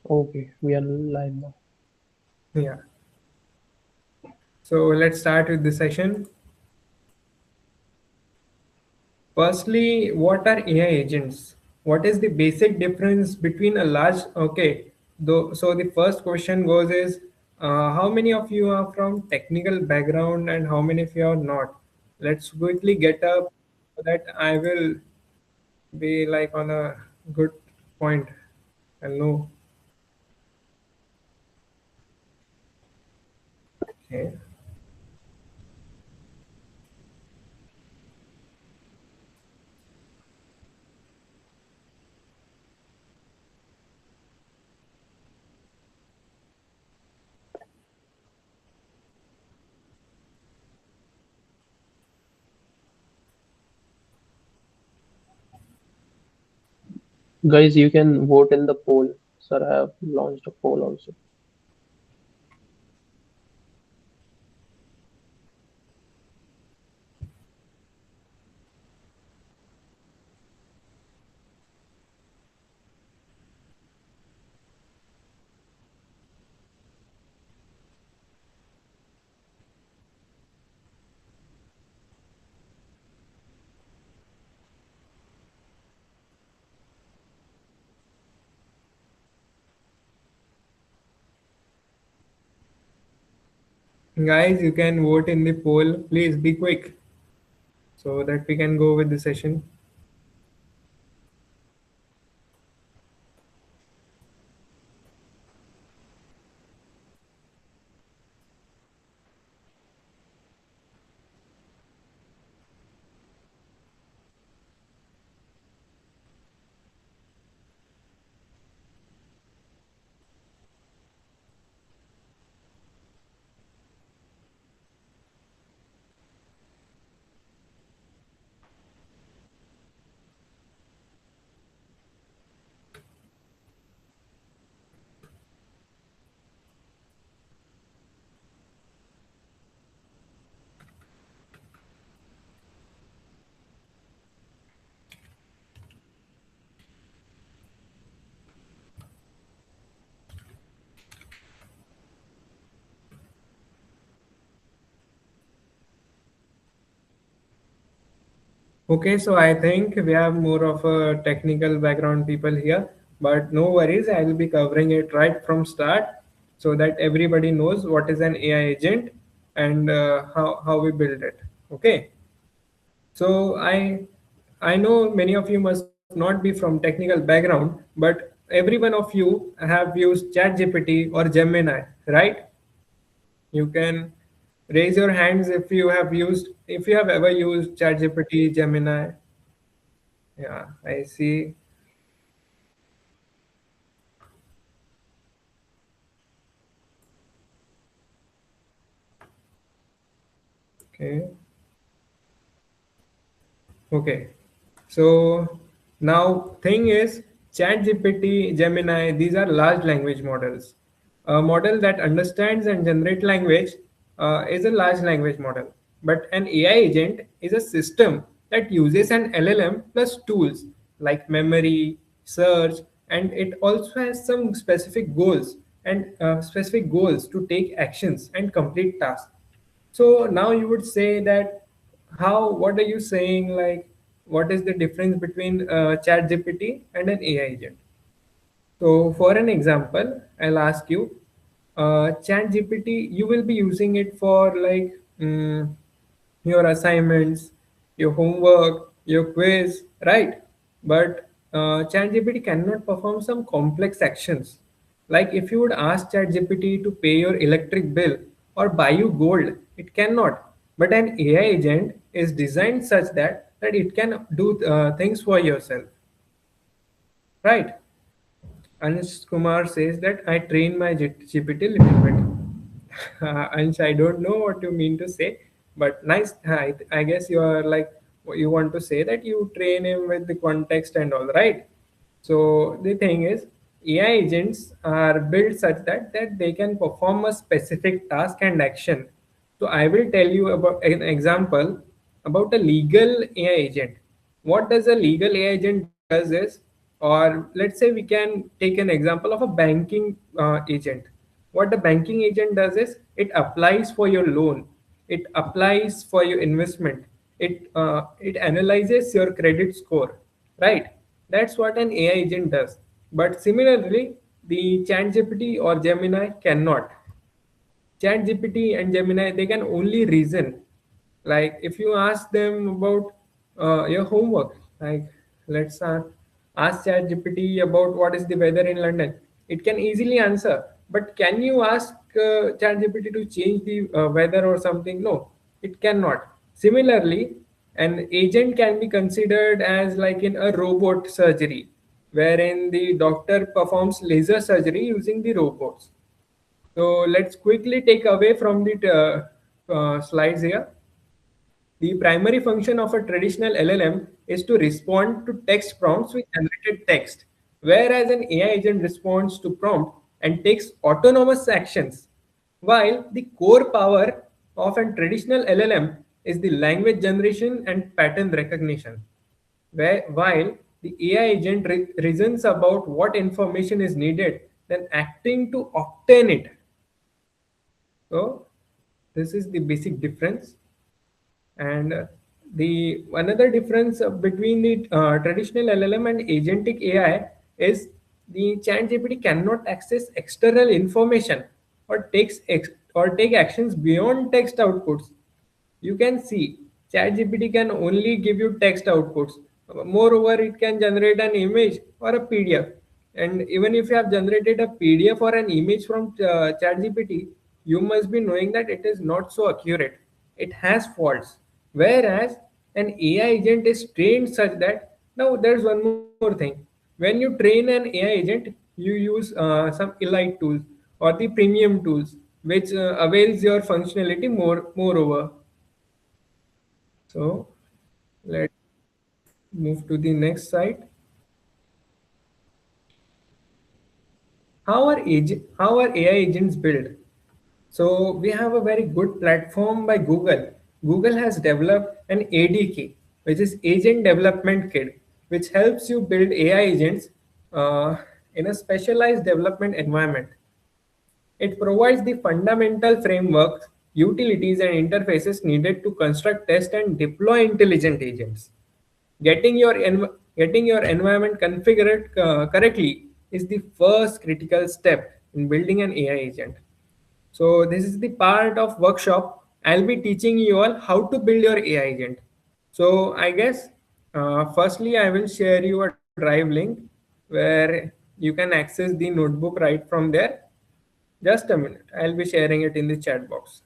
Okay, we are live now. Yeah. So let's start with the session. Firstly, what are AI agents? What is the basic difference between a large though so the first question goes is how many of you are from technical background and how many of you are not? Let's quickly get up so that I will be like on a good point and know. Okay. Guys, you can vote in the poll. Sir, I have launched a poll also. Guys, you can vote in the poll. Please be quick so that we can go with the session. Okay, so I think we have more of a technical background people here, but no worries, I will be covering it right from start so that everybody knows what is an AI agent and how we build it. Okay, so I know many of you must not be from technical background, but every one of you have used ChatGPT or Gemini, right? You can raise your hands if you have ever used ChatGPT, Gemini. Yeah, I see. Okay. Okay. So now thing is ChatGPT, Gemini, these are large language models. A model that understands and generates language is a large language model. But an AI agent is a system that uses an LLM plus tools like memory, search, and it also has some specific goals to take actions and complete tasks. So now you would say that what are you saying, like what is the difference between chat GPT and an AI agent? So for an example, I'll ask you, chat GPT, you will be using it for like your assignments, your homework, your quiz, right? But ChatGPT cannot perform some complex actions. Like if you would ask ChatGPT to pay your electric bill or buy you gold, it cannot. But an AI agent is designed such that it can do things for yourself, right? Anish Kumar says that I train my GPT little bit. Anish, I don't know what you mean to say, but nice. I guess you are like you want to say that you train him with the context and all, right? So the thing is, AI agents are built such that they can perform a specific task and action. So I will tell you about an example about a legal AI agent. What does a legal AI agent does is Or let's say we can take an example of a banking agent. What the banking agent does is it applies for your loan, it applies for your investment, it analyzes your credit score, right? That's what an AI agent does. But similarly, the ChatGPT or Gemini cannot. ChatGPT and Gemini, they can only reason. Like if you ask them about your homework, like let's ask ChatGPT about what is the weather in London, it can easily answer. But can you ask ChatGPT to change the weather or something? No, it cannot. Similarly, an agent can be considered as like in a robot surgery, wherein the doctor performs laser surgery using the robots. So let's quickly take away from the slides here. The primary function of a traditional LLM is to respond to text prompts with generated text, whereas an AI agent responds to prompt and takes autonomous actions. While the core power of a traditional LLM is the language generation and pattern recognition, while the AI agent reasons about what information is needed, then acting to obtain it. So this is the basic difference. And the another difference between the traditional LLM and agentic AI is the ChatGPT cannot access external information or or take actions beyond text outputs. You can see ChatGPT can only give you text outputs. Moreover, it can generate an image or a PDF. And even if you have generated a PDF or an image from ChatGPT, you must be knowing that it is not so accurate. It has faults. Whereas an AI agent is trained such that now there's one more thing. When you train an AI agent, you use some elite tools or the premium tools, which avails your functionality moreover. So let's move to the next slide. How are AI agents built? So we have a very good platform by Google. Google has developed an ADK, which is Agent Development Kit, which helps you build AI agents uh, in a specialized development environment. It provides the fundamental frameworks, utilities, and interfaces needed to construct, test, and deploy intelligent agents. Getting your environment configured correctly is the first critical step in building an AI agent. So this is the part of workshop. I'll be teaching you all how to build your AI agent. So I guess firstly I will share you a drive link where you can access the notebook right from there. Just a minute. I'll be sharing it in the chat box.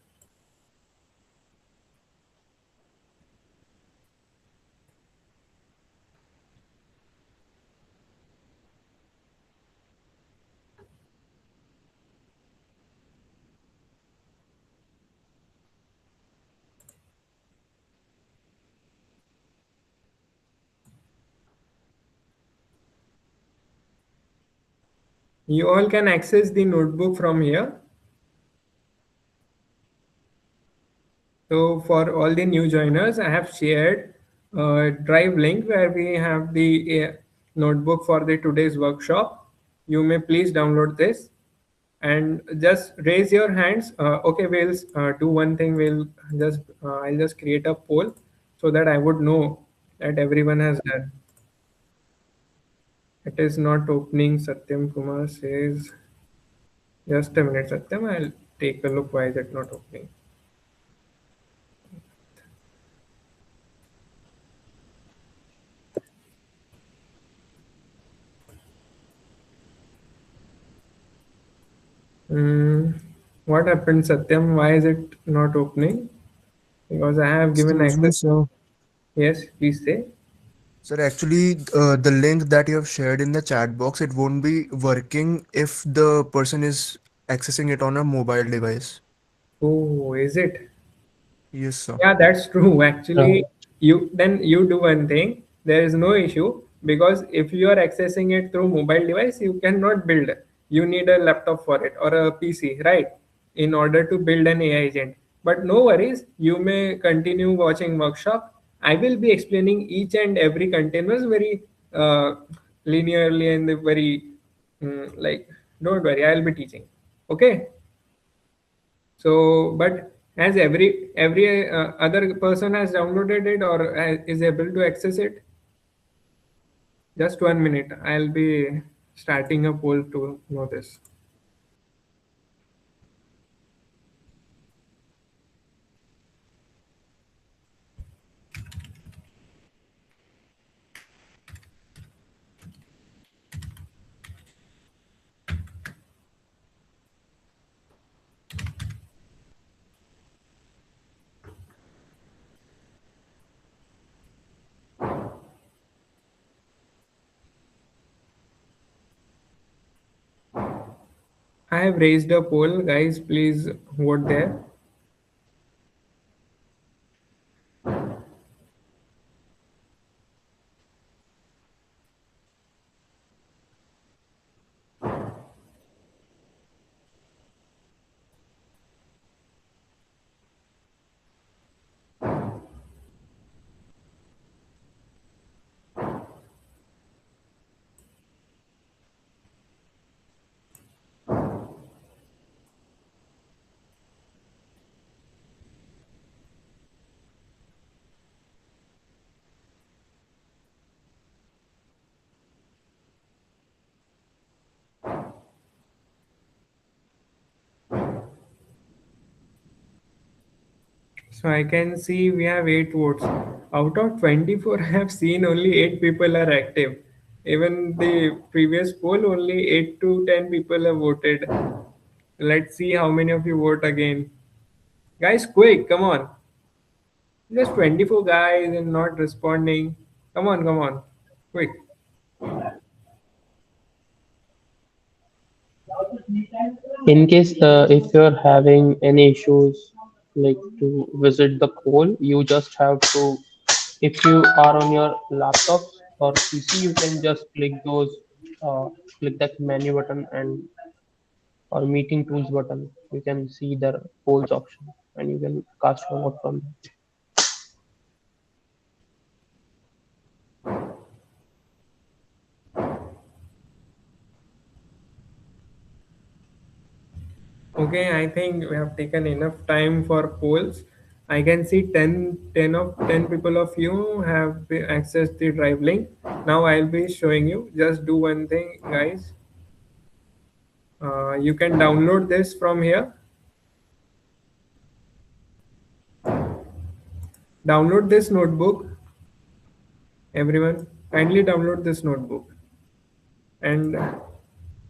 You all can access the notebook from here. So for all the new joiners, I have shared a drive link where we have the notebook for the today's workshop. You may please download this and just raise your hands. Okay, we'll do one thing. I'll just create a poll so that I would know that everyone has done. It is not opening. Satyam Kumar says, just a minute, Satyam. I'll take a look. Why is it not opening? Hmm. What happened, Satyam? Why is it not opening? Because I have given Excuse me, access. sir. Yes, please say. Sir, actually, the link that you have shared in the chat box, it won't be working if the person is accessing it on a mobile device. Oh, is it? Yes, sir. Yeah, that's true. Actually, Right. you do one thing. There is no issue because if you are accessing it through mobile device, you cannot build. You need a laptop for it or a PC, right? In order to build an AI agent. But no worries, you may continue watching workshop. I will be explaining each and every containers very linearly and the very like, don't worry, I'll be teaching. Okay. So, but has every other person has downloaded it or is able to access it? Just 1 minute. I'll be starting a poll to know this. I have raised a poll, guys. Please vote there. So I can see we have 8 votes. Out of 24, I have seen only 8 people are active. Even the previous poll, only 8 to 10 people have voted. Let's see how many of you vote again. Guys, quick, come on. Just 24 guys and not responding. Come on. Quick. In case if you're having any issues like to visit the poll, you just have to, if you are on your laptop or PC, you can just click that menu button and or meeting tools button. You can see the polls option and you can cast your vote from there. Okay, I think we have taken enough time for polls. I can see 10 people of you have accessed the drive link. Now I'll be showing you. Just do one thing, guys. You can download this from here. Download this notebook. Everyone, kindly download this notebook. And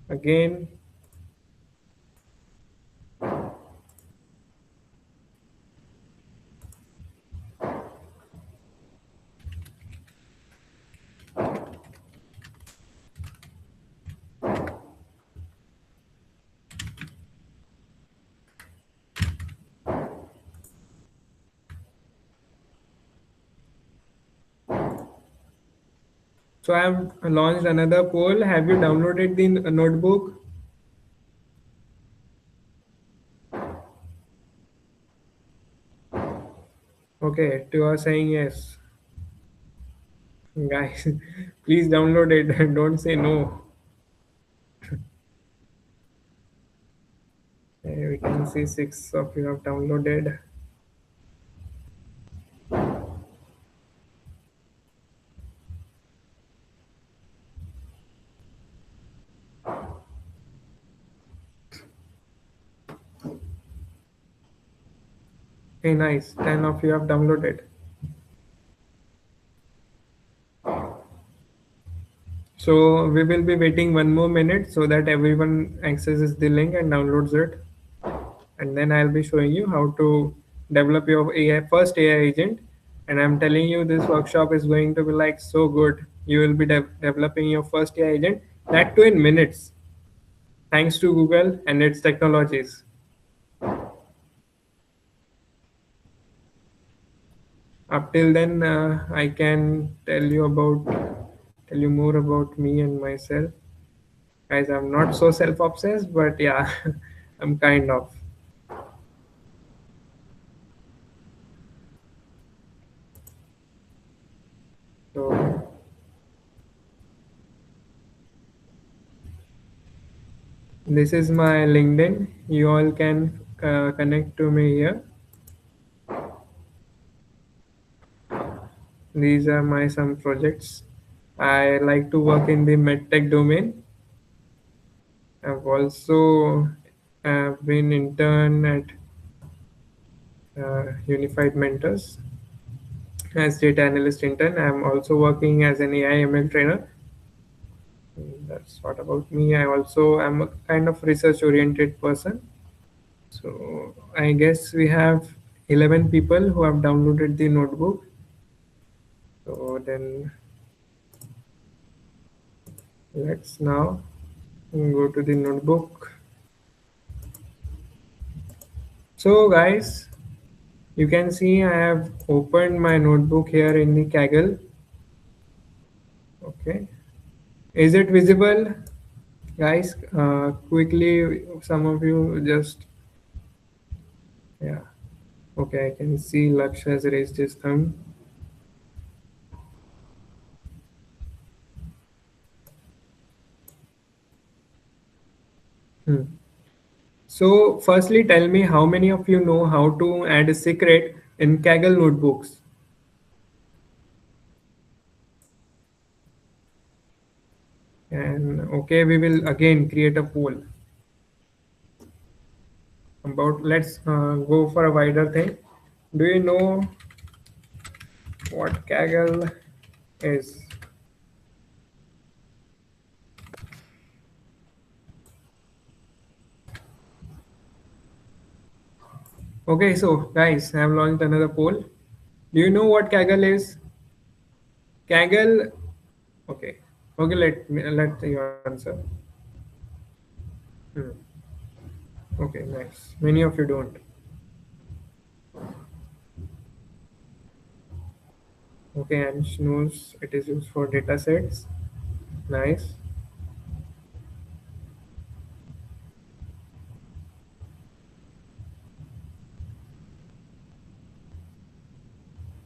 again, so I have launched another poll. Have you downloaded the notebook? Okay, two are saying yes. Guys, please download it. Don't say no. We can see 6 of you have downloaded. Okay, nice. 10 of you have downloaded. So we will be waiting 1 more minute so that everyone accesses the link and downloads it. And then I'll be showing you how to develop your first AI agent. And I'm telling you, this workshop is going to be like so good. You will be developing your first AI agent, that too in minutes, thanks to Google and its technologies. Up till then, I can tell you more about me and myself. Guys, I'm not so self-obsessed, but yeah, I'm kind of. So This is my LinkedIn. You all can connect to me here. These are my some projects. I like to work in the medtech domain. I've also been intern at Unified Mentors as data analyst intern. I'm also working as an AI ML trainer. That's what about me. I also am a kind of research oriented person. So I guess we have 11 people who have downloaded the notebook. So then let's now go to the notebook. So guys, you can see I have opened my notebook here in the Kaggle. Okay. Is it visible? Guys, quickly, some of you just, yeah. Okay, I can see Laksh has raised his thumb. Hmm. So, firstly, tell me how many of you know how to add a secret in Kaggle notebooks? And okay, we will again create a poll about, let's go for a wider thing. Do you know what Kaggle is? Okay, so guys, I have launched another poll. Do you know what Kaggle is? Kaggle, okay, okay. Let you answer. Hmm. Okay, nice. Many of you don't. Okay, and knows it is used for data sets. Nice.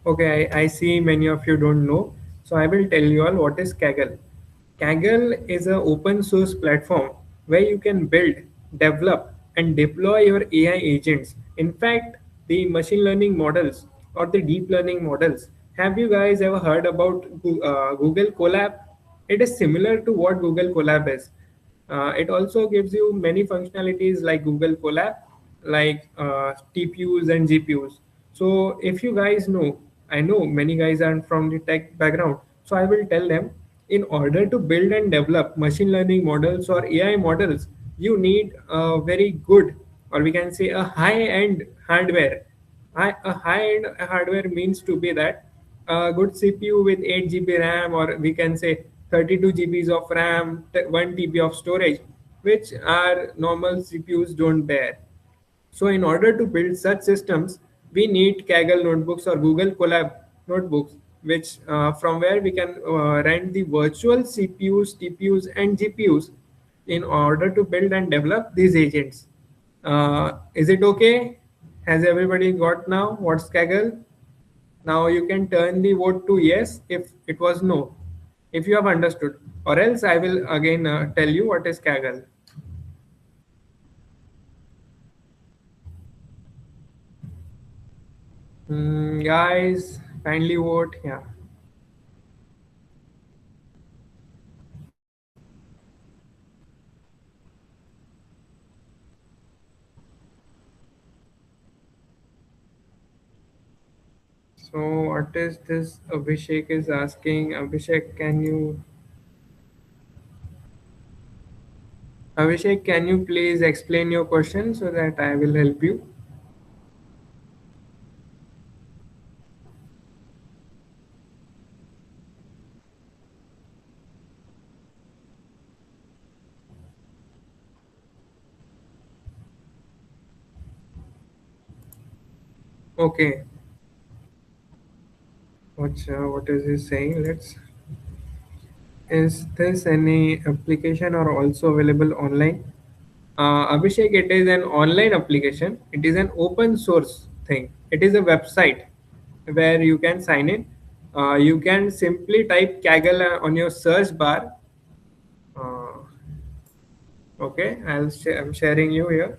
Okay, I see many of you don't know. So I will tell you all what is Kaggle. Kaggle is an open source platform where you can build, develop, and deploy your AI agents. In fact, the machine learning models or the deep learning models. Have you guys ever heard about Google Colab? It is similar to what Google Colab is. It also gives you many functionalities like Google Colab, like TPUs and GPUs. So if you guys know, I know many guys are from the tech background, so I will tell them, in order to build and develop machine learning models or AI models, you need a very good, or we can say a high-end hardware. A high-end hardware means to be that a good CPU with 8 GB RAM, or we can say 32 GBs of RAM, 1 TB of storage, which our normal CPUs don't bear. So in order to build such systems, we need Kaggle notebooks or Google Colab notebooks, which from where we can rent the virtual CPUs, TPUs, and GPUs in order to build and develop these agents. Is it okay? Has everybody got now what's Kaggle? Now you can turn the vote to yes if it was no, if you have understood, or else I will again tell you what is Kaggle. Guys, kindly vote. Yeah. So what is this? Abhishek is asking. Abhishek, can you please explain your question so that I will help you? Okay. What is he saying? Let's. Is this any application or also available online? Abhishek, it is an online application. It is an open source thing. It is a website where you can sign in. You can simply type Kaggle on your search bar. Uh, Okay, I'm sharing you here.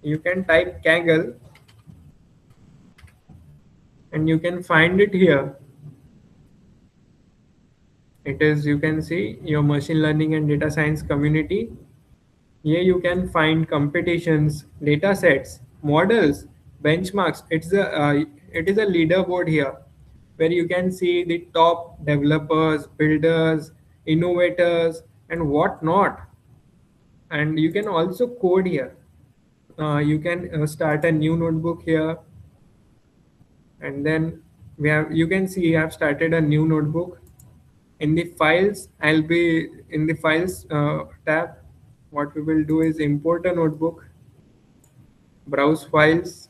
You can type Kaggle and you can find it here. It is, you can see your machine learning and data science community. Here you can find competitions, data sets, models, benchmarks. It is a leaderboard here where you can see the top developers, builders, innovators, and whatnot. And you can also code here. You can start a new notebook here, and then we have, you can see I have started a new notebook. In the files, I'll be in the files tab. What we will do is import a notebook, browse files,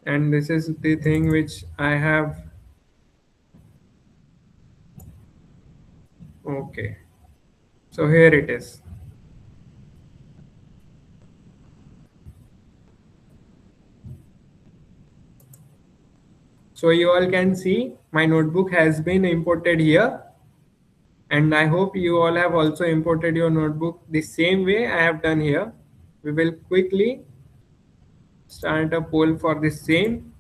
and this is the thing which I have. Okay, so here it is. So you all can see my notebook has been imported here, and I hope you all have also imported your notebook the same way I have done here. We will quickly start a poll for the same.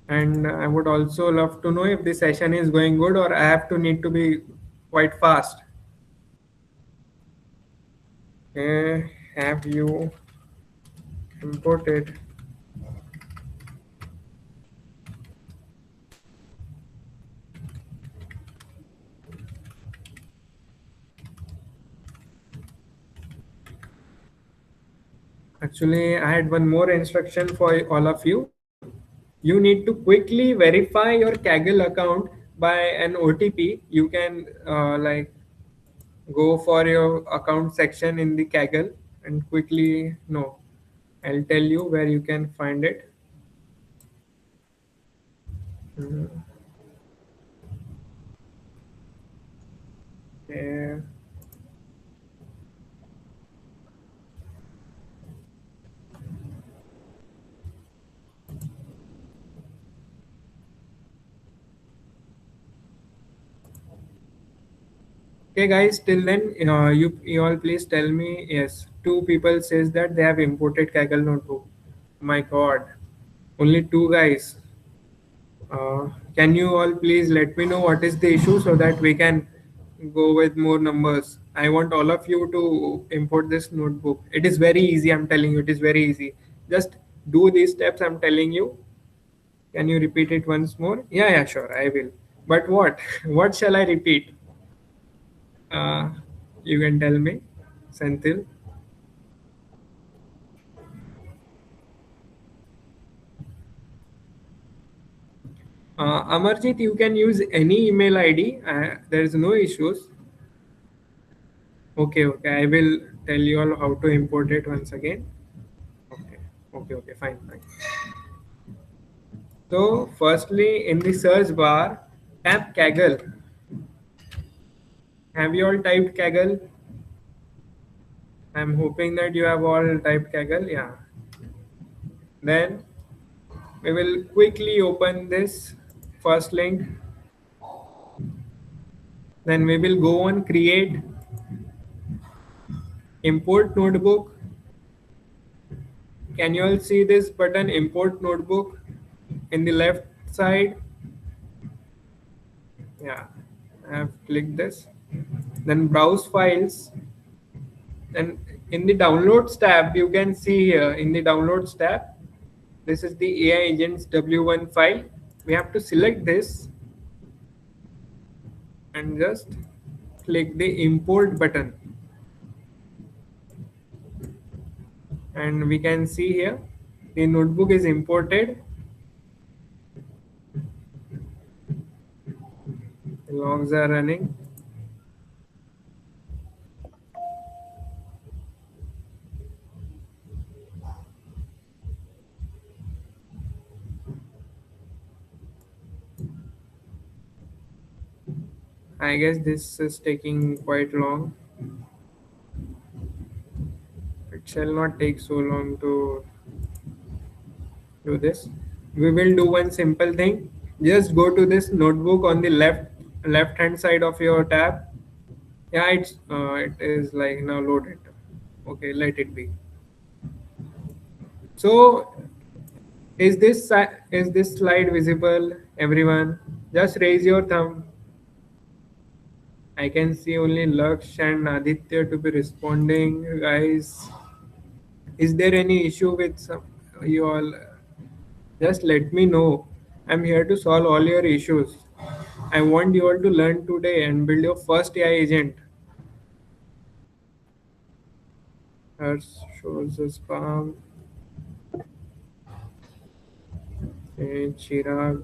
And I would also love to know if the session is going good or I have to need to be quite fast. Have you imported Actually, I had one more instruction for all of you. You need to quickly verify your Kaggle account by an OTP. You can like go for your account section in the Kaggle and quickly, no, I'll tell you where you can find it. Mhm. Yeah. Okay, guys. Till then, you all please tell me. Yes, two people says that they have imported Kaggle notebook. My God, only two guys. Can you all please let me know what is the issue so that we can go with more numbers? I want all of you to import this notebook. It is very easy. I'm telling you, it is very easy. Just do these steps. I'm telling you. Can you repeat it once more? Yeah, yeah, sure. I will. But what? What shall I repeat? Uh, you can tell me, Senthil. Amarjit, you can use any email ID. There is no issues. Okay, okay. I will tell you all how to import it once again. Okay, okay, okay. Fine, fine. So, firstly, in the search bar, tap Kaggle. Have you all typed Kaggle? I'm hoping that you have all typed Kaggle. Yeah. Then we will quickly open this first link. Then we will go on create, import notebook. Can you all see this button, import notebook, in the left side? Yeah, I have clicked this. Then browse files. Then in the downloads tab, you can see here in the downloads tab, this is the AI agents W1 file. We have to select this and just click the import button. And we can see here the notebook is imported. The logs are running. I guess this is taking quite long. It shall not take so long to do this. We will do one simple thing. Just go to this notebook on the left hand side of your tab. Yeah, it is like now loaded. Okay, let it be. So is this slide visible, everyone? Just raise your thumb. I can see only Laksh and Aditya to be responding. Guys, is there any issue with you all? Just let me know. I'm here to solve all your issues. I want you all to learn today and build your first AI agent. Hers shows a spam. And Chirag.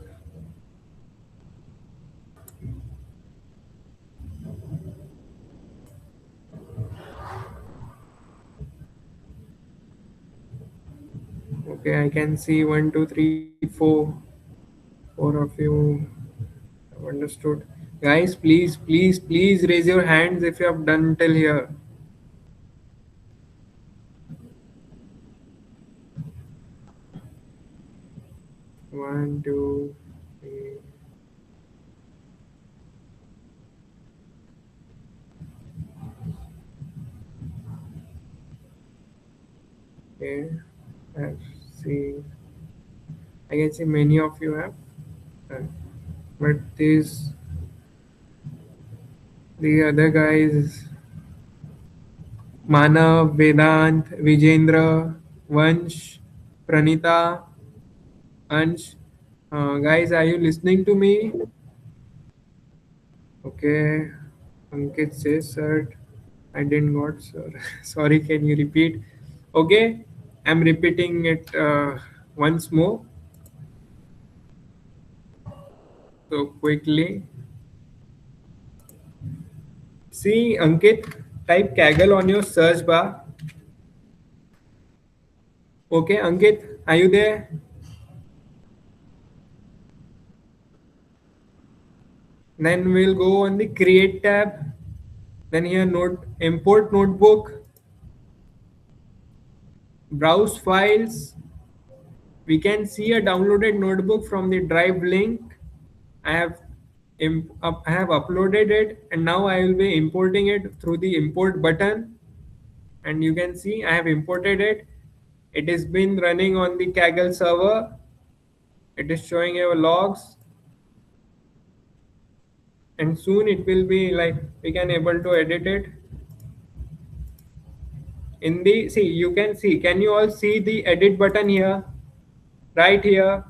Okay, I can see one, two, three, four of you have understood. Guys, please raise your hands if you have done till here. One, two, three. Okay, I see. I can see many of you have, uh, but the other guys, Manav, Vedant, Vijendra, Vansh, Pranita, Ansh. Guys, are you listening to me? Okay. Ankit says, sir, I didn't got, sir. Sorry, can you repeat? Okay, I'm repeating it once more. So quickly. See, Ankit, type Kaggle on your search bar. Okay, Ankit, are you there? Then we'll go on the create tab. Then here note import notebook, browse files. We can see a downloaded notebook from the drive link. I have I have uploaded it and now I will be importing it through the import button, and you can see I have imported it. It has been running on the Kaggle server. It is showing your logs, and soon it will be like we can able to edit it in the, see, you can see, can you all see the edit button here, right here?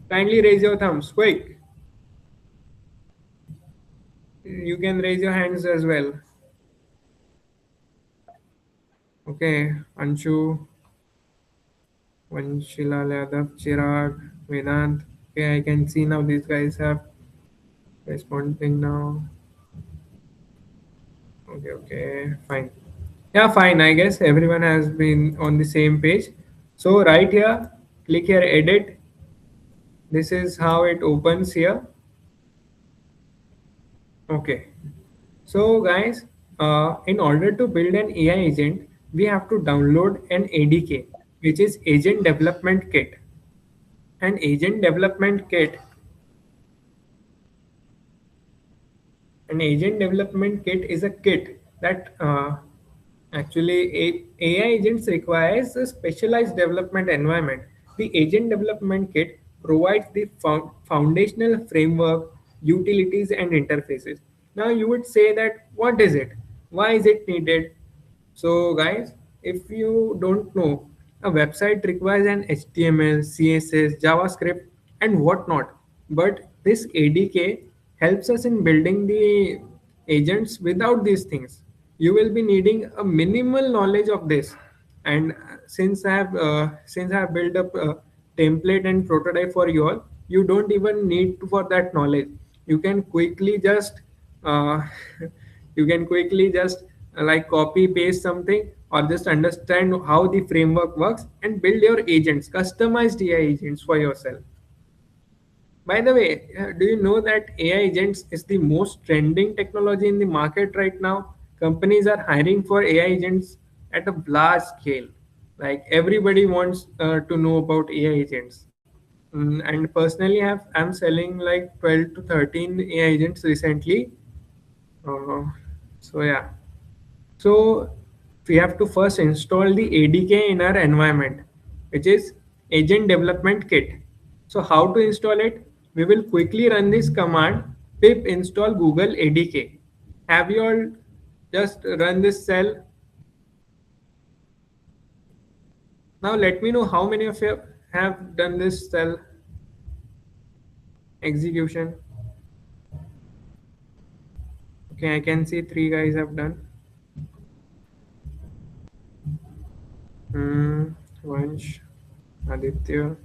Kindly raise your thumbs quick. You can raise your hands as well. Okay, Anshu, Vanshila, Yadav, Chirag, Vedant. Okay, I can see now these guys have responding now. Okay, fine. Yeah, fine. I guess everyone has been on the same page. So right here, click here, edit. This is how it opens here. Okay. So guys, in order to build an AI agent, we have to download an ADK, which is Agent Development Kit. An Agent Development Kit, an Agent Development Kit is a kit that actually AI agents requires a specialized development environment. The Agent Development Kit provides the foundational framework, utilities, and interfaces. Now you would say that what is it? Why is it needed? So, guys, if you don't know, a website requires an HTML, CSS, JavaScript, and whatnot. But this ADK helps us in building the agents without these things. You will be needing a minimal knowledge of this. And since I have built up a template and prototype for you all, you don't even need for that knowledge. You can quickly just uh, you can quickly just like copy paste something or just understand how the framework works and build your agents, customized AI agents for yourself. By the way, do you know that AI agents is the most trending technology in the market right now? Companies are hiring for AI agents at a large scale. Like everybody wants to know about AI agents. And personally, I'm selling like 12 to 13 AI agents recently. Uh, so yeah. So we have to first install the ADK in our environment, which is Agent Development Kit. So how to install it? We will quickly run this command pip install Google ADK. Have you all just run this cell? Now let me know how many of you have done this cell execution. Okay, I can see three guys have done. Vansh, Aditya.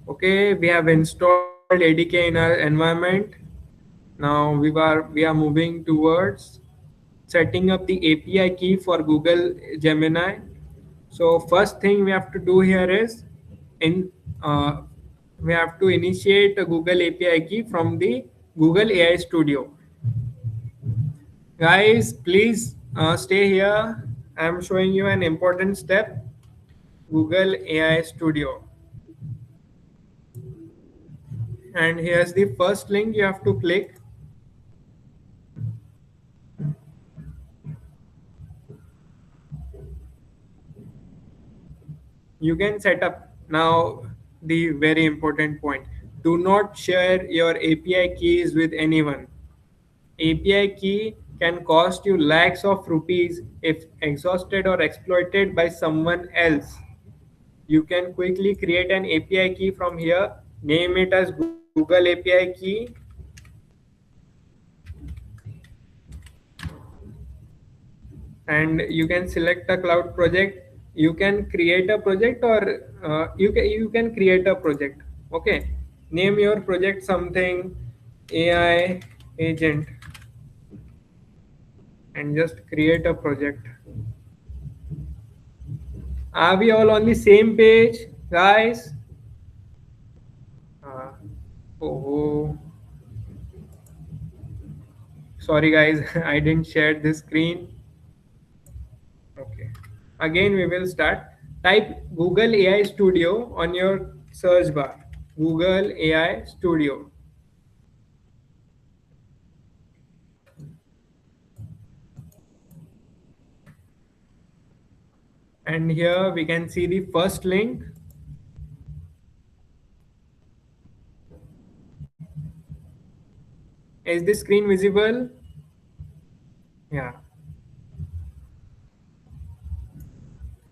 Okay, we have installed ADK in our environment. Now we are moving towards setting up the API key for Google Gemini. So first thing we have to do here is in uh, we have to initiate a Google API key from the Google AI Studio. Guys, please stay here. I'm showing you an important step. Google AI Studio. And here's the first link you have to click. You can set up now the very important point. Do not share your API keys with anyone. API key can cost you lakhs of rupees if exhausted or exploited by someone else. You can quickly create an API key from here, name it as Google API key, and you can select a cloud project. You can create a project, or you can create a project. Okay, name your project something AI agent, and just create a project. Are we all on the same page, guys? uh, oh, sorry guys, I didn't share this screen. Okay. Again, we will start. Type Google AI Studio on your search bar. Google AI Studio. And here we can see the first link. Is the screen visible? Yeah.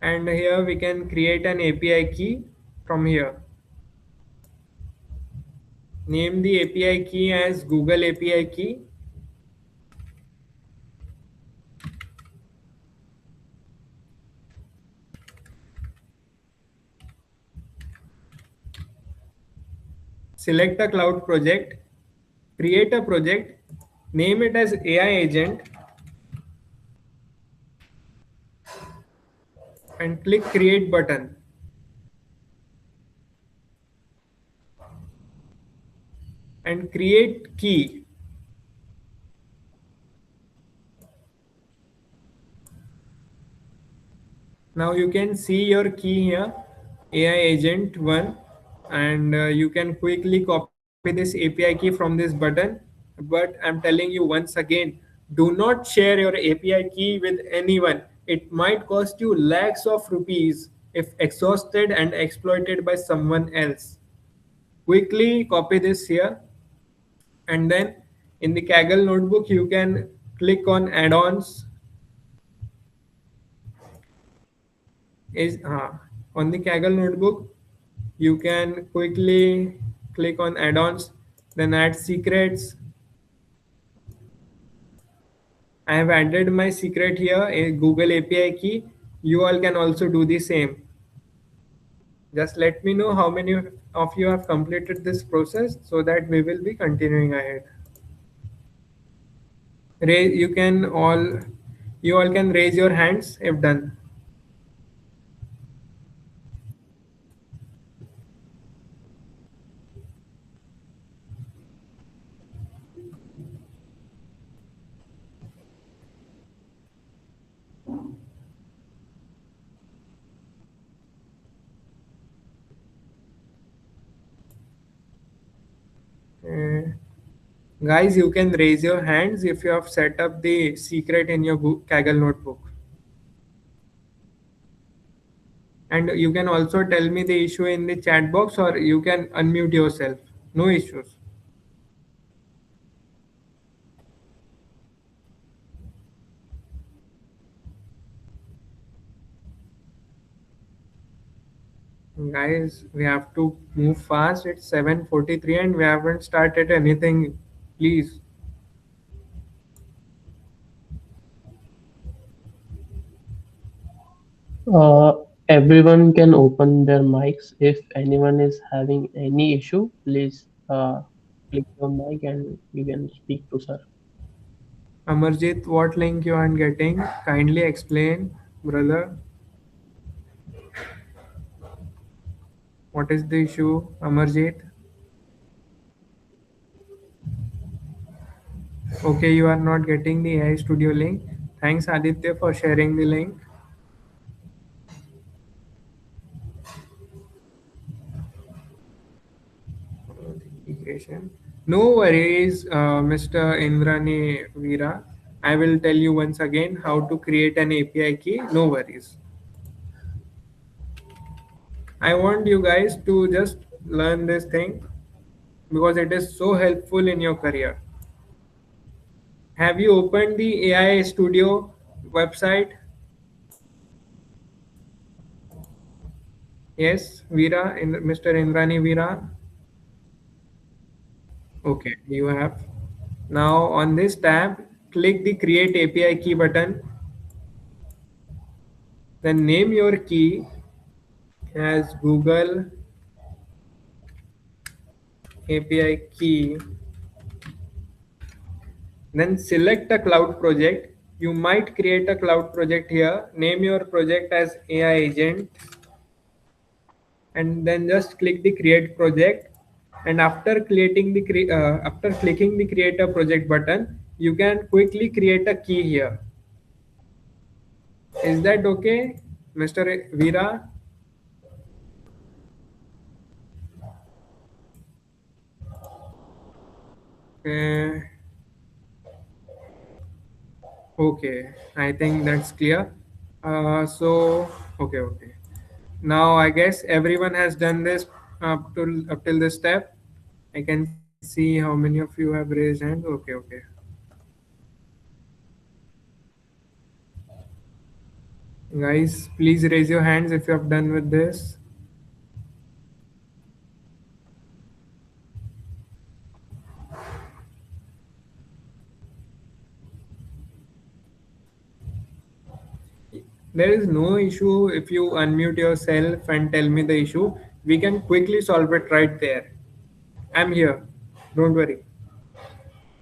And here we can create an API key from here. Name the API key as Google API key. Select a cloud project. Create a project. Name it as AI agent and click create button. And create key. Now you can see your key here, AI agent 1, and you can quickly copy this API key from this button. But I'm telling you once again, do not share your API key with anyone. It might cost you lakhs of rupees if exhausted and exploited by someone else. Quickly copy this here, and then in the Kaggle notebook you can click on add-ons. Is On the Kaggle notebook you can quickly click on add-ons, then add secrets. I have added my secret here, a Google API key. You all can also do the same. Just let me know how many of you have completed this process so that we will be continuing ahead. Raise, you all can raise your hands if done. Guys, you can raise your hands if you have set up the secret in your Kaggle notebook. And you can also tell me the issue in the chat box, or you can unmute yourself. No issues. Guys, we have to move fast. It's 7:43 and we haven't started anything. Please. Uh, Everyone can open their mics. If anyone is having any issue, please click your mic and you can speak to sir. Amarjit, what link you aren't getting? Kindly explain, brother. What is the issue, Amarjit? Okay, you are not getting the AI Studio link. Thanks, Aditya, for sharing the link. Integration. No worries, Mr. Indrani Veera. I will tell you once again how to create an API key. No worries. I want you guys to just learn this thing because it is so helpful in your career. Have you opened the AI Studio website? Yes, Veera, Mr. Indrani Veera. Okay, you have. Now on this tab, click the Create API Key button. Then name your key as Google API Key. Then select a cloud project. You might create a cloud project here. Name your project as AI agent and then just click the create project. And after after clicking the create a project button, you can quickly create a key here. Is that okay, Mr. Veera? Uh, okay, I think that's clear. Okay. Now I guess everyone has done this up till this step. I can see how many of you have raised hands. Okay. Guys, please raise your hands if you have done with this. There is no issue if you unmute yourself and tell me the issue. We can quickly solve it right there. I'm here. Don't worry.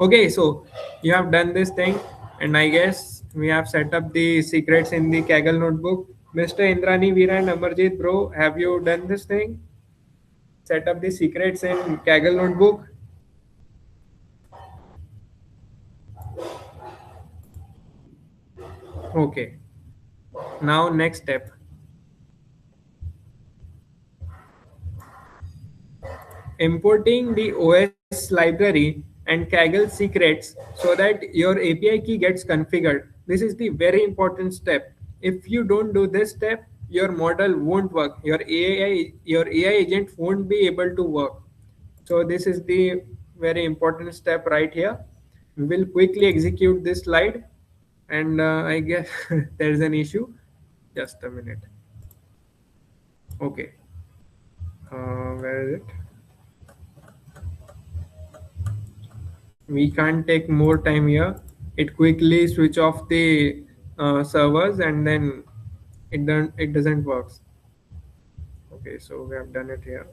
Okay, so you have done this thing, and I guess we have set up the secrets in the Kaggle notebook. Mr. Indrani Veera and Amarjit, bro, have you done this thing? Set up the secrets in Kaggle notebook. Okay. Now next step. Importing the OS library and Kaggle secrets so that your API key gets configured. This is the very important step. If you don't do this step, your model won't work. Your AI agent won't be able to work. So this is the very important step right here. We will quickly execute this slide, and I guess there is an issue. Just a minute. Okay. Where is it? We can't take more time here. It quickly switch off the servers and then it doesn't work. Okay, so we have done it here.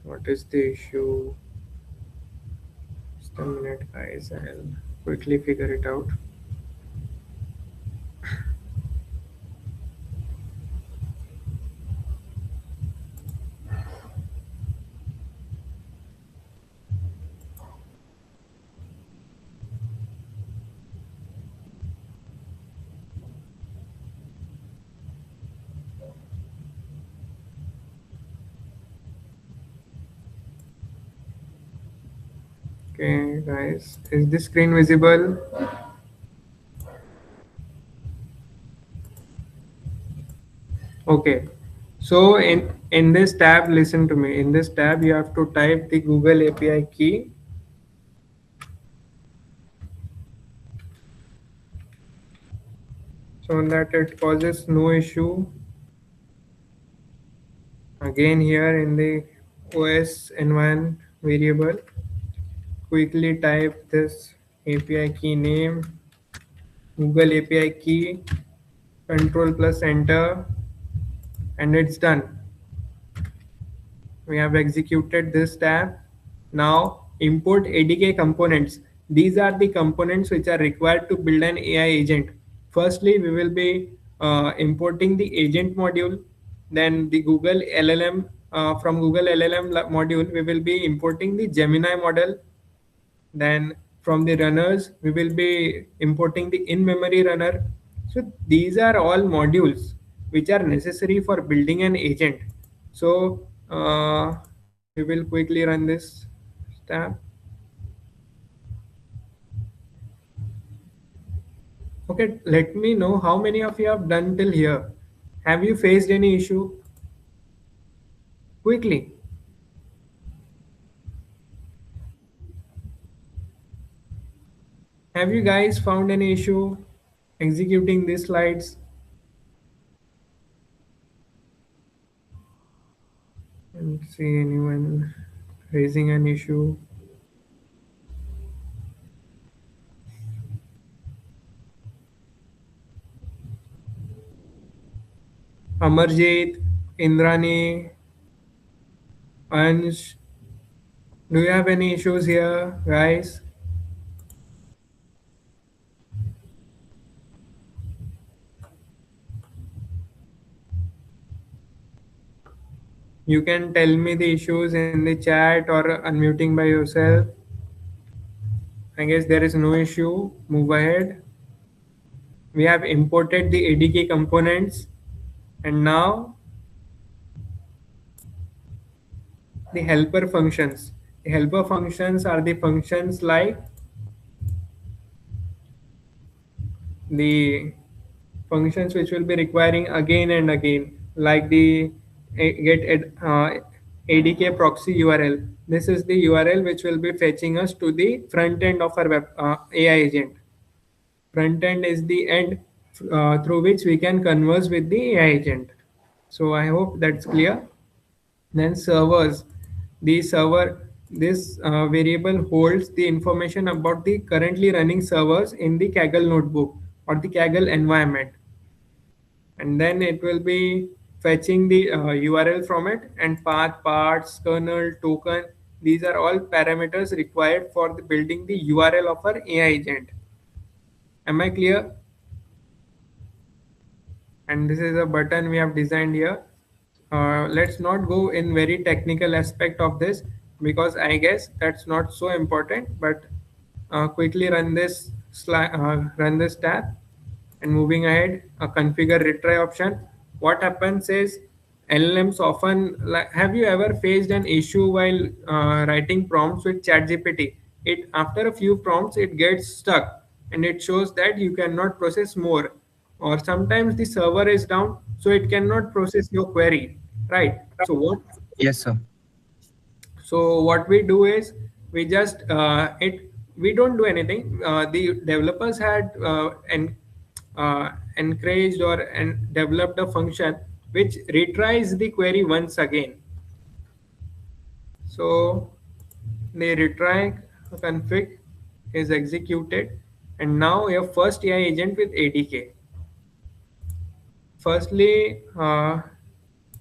What is the issue? Just a minute, guys. I'll quickly figure it out. Okay, guys, is this screen visible? Okay. So in this tab, listen to me. In this tab, you have to type the Google API key. So that it causes no issue. Again, here in the OS environment variable, quickly type this API key name, Google API key, control plus enter, and it's done. We have executed this tab. Now import ADK components. These are the components which are required to build an AI agent. Firstly, we will be importing the agent module. Then the Google LLM, from Google LLM module, we will be importing the Gemini model. Then from the runners, we will be importing the in-memory runner. So these are all modules which are necessary for building an agent. So we will quickly run this tab. Okay, let me know how many of you have done till here. Have you faced any issue? Quickly. Have you guys found any issue executing these slides? I don't see anyone raising an issue. Amarjit, Indrani, Ansh, do you have any issues here, guys? You can tell me the issues in the chat or unmuting by yourself. I guess there is no issue. Move ahead. We have imported the ADK components, and now the helper functions. The helper functions are the functions like the functions which will be requiring again and again, like the ADK proxy URL. This is the URL which will be fetching us to the front end of our web, AI agent. Front end is the end through which we can converse with the AI agent. So I hope that's clear. Then servers, the server, this variable holds the information about the currently running servers in the Kaggle notebook or the Kaggle environment. And then it will be fetching the URL from it, and path, parts, kernel, token. These are all parameters required for the building the URL of our AI agent. Am I clear? And this is a button we have designed here. Let's not go in very technical aspect of this because I guess that's not so important, but quickly run this run this tab, and moving ahead, a configure retry option. What happens is LLMs often, like, have you ever faced an issue while writing prompts with ChatGPT? It, after a few prompts, it gets stuck and it shows that you cannot process more, or sometimes the server is down so it cannot process your query, right? Yes, sir. So what we do is we just we don't do anything. The developers had encouraged or developed a function which retries the query once again. So the retry config is executed, and now your first AI agent with ADK. Firstly,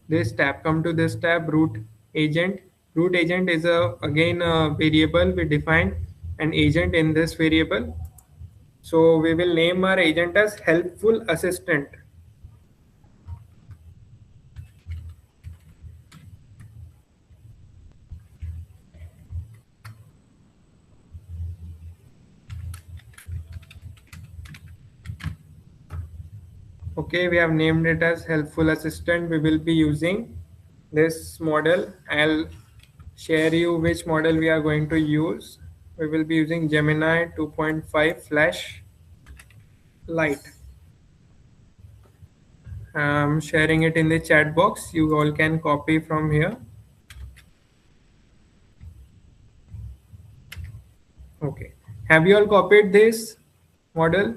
this tab, come to this tab, root agent. Root agent is a again a variable we define an agent in this variable. So we will name our agent as helpful assistant. Okay, we have named it as helpful assistant. We will be using this model. I'll share you which model we are going to use. We will be using Gemini 2.5 Flash Lite. I'm sharing it in the chat box. You all can copy from here. Okay. Have you all copied this model?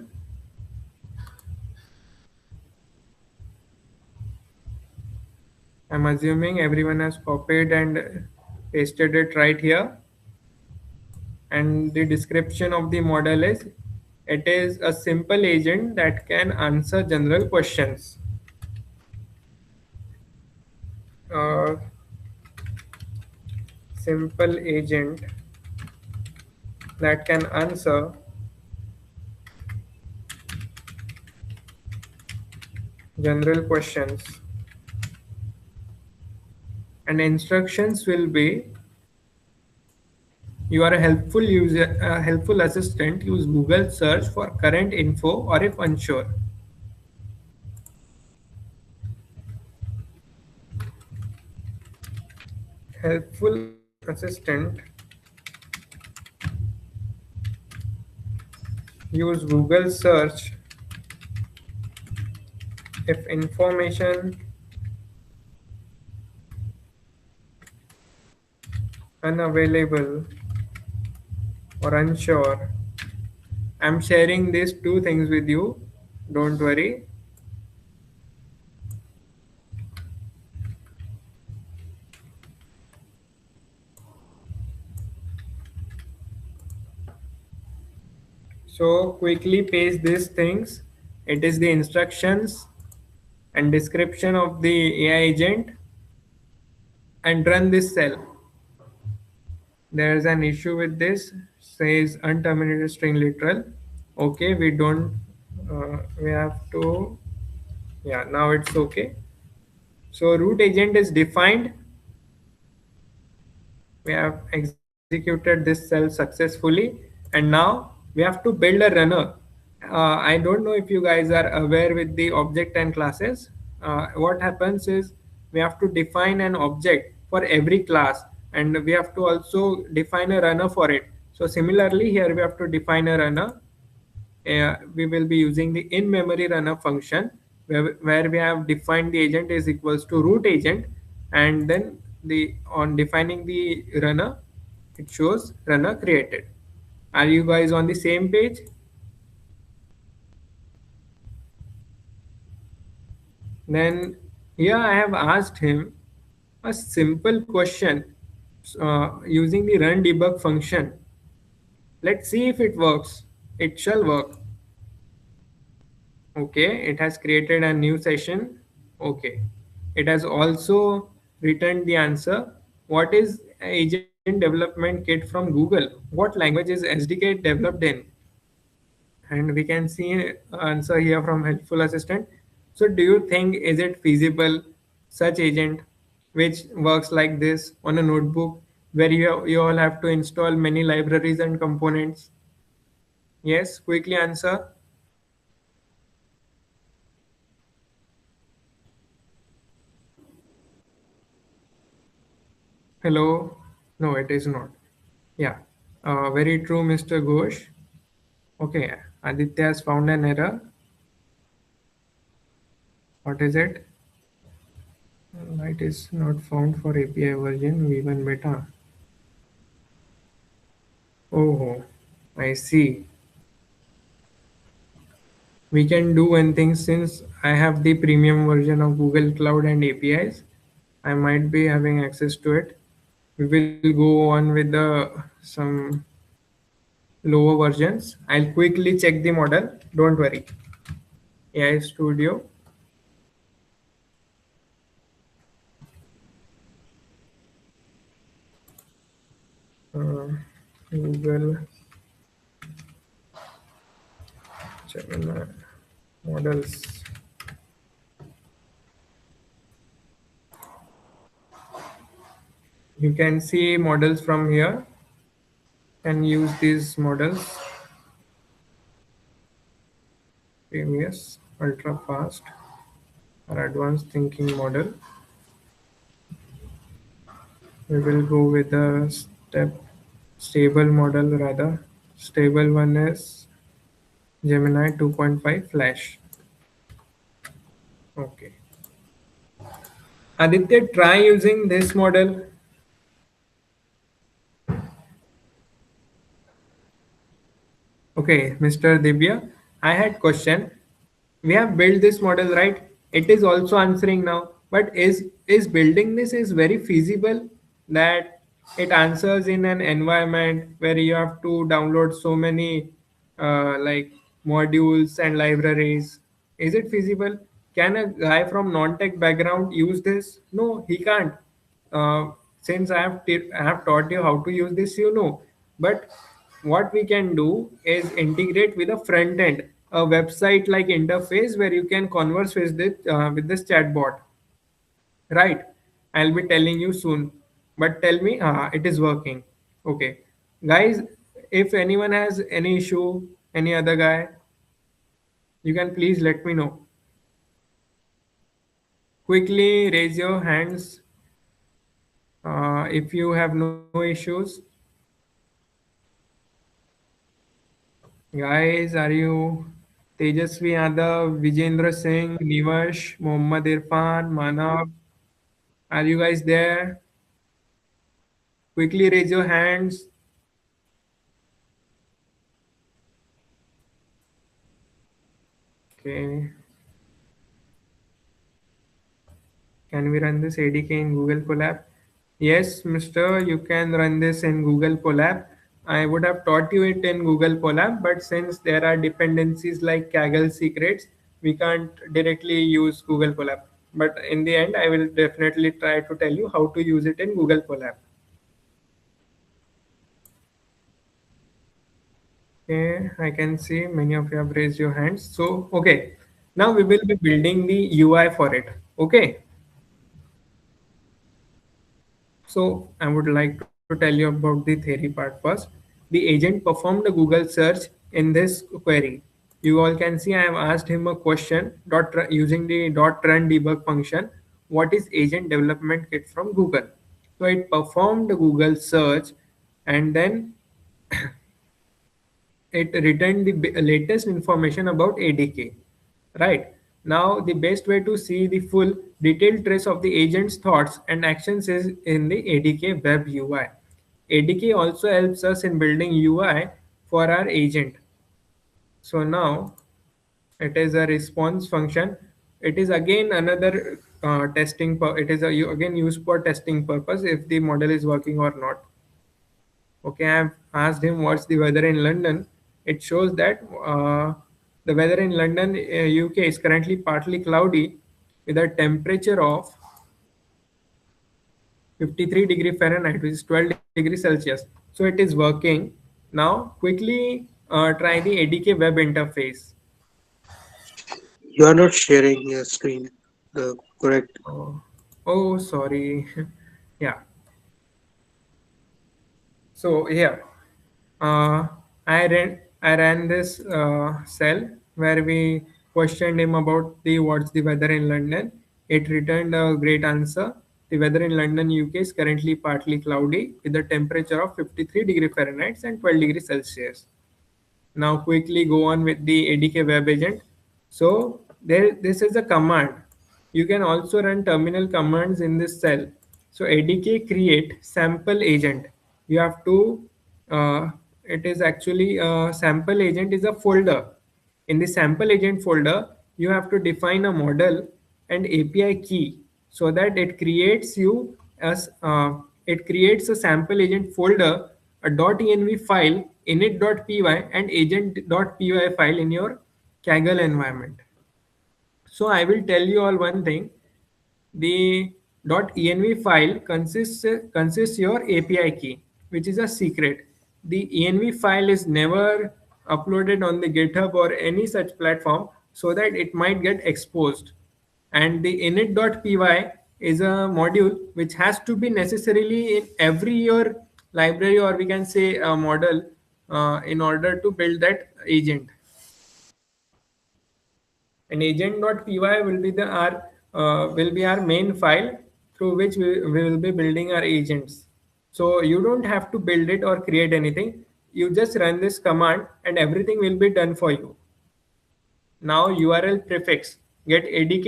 I'm assuming everyone has copied and pasted it right here. And the description of the model is it is a simple agent that can answer general questions. Uh, Simple agent that can answer general questions, and instructions will be you are a helpful user, a helpful assistant. Use Google search for current info or if unsure. Helpful assistant, use Google search if information unavailable or unsure. I'm sharing these two things with you. Don't worry. So quickly paste these things. It is the instructions and description of the AI agent and run this cell. There is an issue with this. Says unterminated string literal. Okay, we don't. We have to. Yeah, now it's okay. So root agent is defined. We have executed this cell successfully, and now we have to build a runner. I don't know if you guys are aware with the object and classes. What happens is we have to define an object for every class, and we have to also define a runner for it. So similarly here we have to define a runner. We will be using the in-memory runner function where we have defined the agent is equals to root agent, and then the on defining the runner it shows runner created. Are you guys on the same page? Then here I have asked him a simple question using the run debug function. Let's see if it works. It shall work. Okay, it has created a new session. Okay, it has also returned the answer. What is agent development kit from Google? What language is SDK developed in? And we can see answer here from helpful assistant. So do you think is it feasible such agent which works like this on a notebook where you all have to install many libraries and components? Yes, quickly answer. Hello. No, it is not. Yeah, very true, Mr. Ghosh. Okay, Aditya has found an error. What is it? It is not found for API version V1 beta. Oh, I see. We can do one thing since I have the premium version of Google Cloud and APIs. I might be having access to it. We will go on with the some lower versions. I'll quickly check the model. Don't worry. AI Studio. Uh, Google Gemini models. You can see models from here and use these models. Previous, ultra fast, or advanced thinking model. We will go with the stable model rather. Stable one is Gemini 2.5 Flash. Okay. Aditya, try using this model. Okay, Mr. Divya, I had question. We have built this model, right? It is also answering now. But is building this is very feasible that it answers in an environment where you have to download so many like modules and libraries. Is it feasible? Can a guy from non-tech background use this? No, he can't. Uh, since I have taught you how to use this, you know. But what we can do is integrate with a front end, a website like interface where you can converse with this chatbot, right? I'll be telling you soon, but tell me it is working. Okay, guys, if anyone has any issue, any other guy, you can please let me know. Quickly raise your hands if you have no issues. Guys, are you Tejasvi Yadav, Vijendra Singh, Nivash, Mohammad Irfan, Manav? Are you guys there? Quickly raise your hands. Okay. Can we run this ADK in Google Colab? Yes, Mister, you can run this in Google Colab. I would have taught you it in Google Colab, but since there are dependencies like Kaggle secrets, we can't directly use Google Colab. But in the end, I will definitely try to tell you how to use it in Google Colab. Okay, I can see many of you have raised your hands. So, okay, now we will be building the UI for it. Okay, so I would like to tell you about the theory part first. The agent performed a Google search in this query. You all can see I have asked him a question using the .run debug function. What is agent development kit from Google? So it performed the Google search and then it returned the latest information about ADK. Right. Now, the best way to see the full detailed trace of the agent's thoughts and actions is in the ADK web UI. ADK also helps us in building UI for our agent. So now it is a response function. It is again another testing. It is again used for testing purpose if the model is working or not. Okay, I've asked him what's the weather in London. It shows that the weather in London, UK is currently partly cloudy with a temperature of 53 degree Fahrenheit, which is 12 degrees Celsius. So it is working. Now, quickly try the ADK web interface. You are not sharing your screen. The correct. Oh, oh sorry. Yeah. So here, uh, I ran this cell where we questioned him about the what's the weather in London. It returned a great answer. The weather in London, UK is currently partly cloudy with a temperature of 53 degree Fahrenheit and 12 degrees Celsius. Now quickly go on with the ADK web agent. So this is a command. You can also run terminal commands in this cell. So ADK create sample agent. You have to, it is actually a sample agent is a folder. In the sample agent folder, you have to define a model and API key so that it creates you as it creates a sample agent folder, a .env file, init.py and agent.py file in your Kaggle environment. So I will tell you all one thing. The .env file consists your API key, which is a secret. The env file is never upload it on the GitHub or any such platform so that it might get exposed. And the init.py is a module which has to be necessarily in every your library, or we can say a model, in order to build that agent. And agent.py will be our main file through which we will be building our agents. So you don't have to build it or create anything. You just run this command and everything will be done for you. Now URL prefix get adk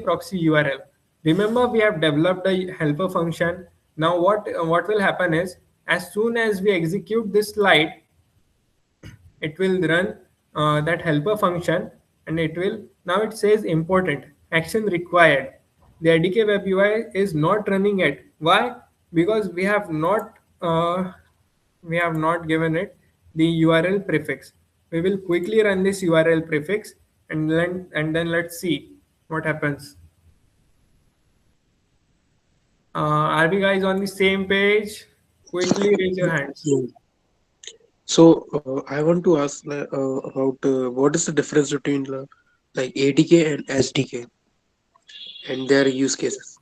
proxy URL. Remember we have developed a helper function. Now what will happen is, as soon as we execute this slide, it will run that helper function, and it will, now it says important action required. The adk web UI is not running yet. Why? Because we have not given it the URL prefix. We will quickly run this URL prefix, and then let's see what happens. Are we guys on the same page? Quickly raise your hands. No. So I want to ask about what is the difference between like ADK and SDK and their use cases.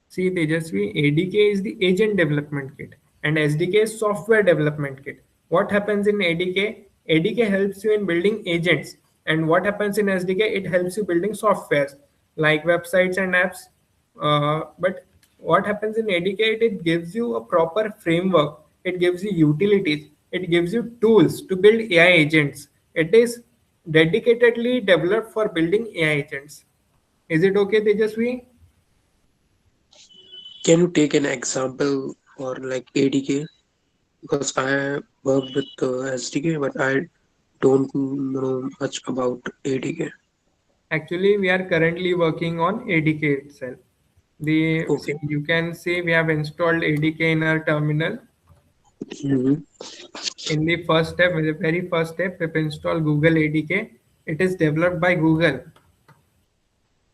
See, Tejasvi, ADK is the agent development kit and SDK is software development kit. What happens in ADK? ADK helps you in building agents, and what happens in SDK? It helps you building softwares like websites and apps. But what happens in ADK? It gives you a proper framework, it gives you utilities, it gives you tools to build AI agents. It is dedicatedly developed for building AI agents. Is it okay, Tejasvi? Can you take an example for like ADK? Because I work with SDK, but I don't know much about ADK. Actually, we are currently working on ADK itself. See, Okay. you can see we have installed ADK in our terminal. Hmm. In the first step, in the very first step, we've installed Google ADK. It is developed by Google.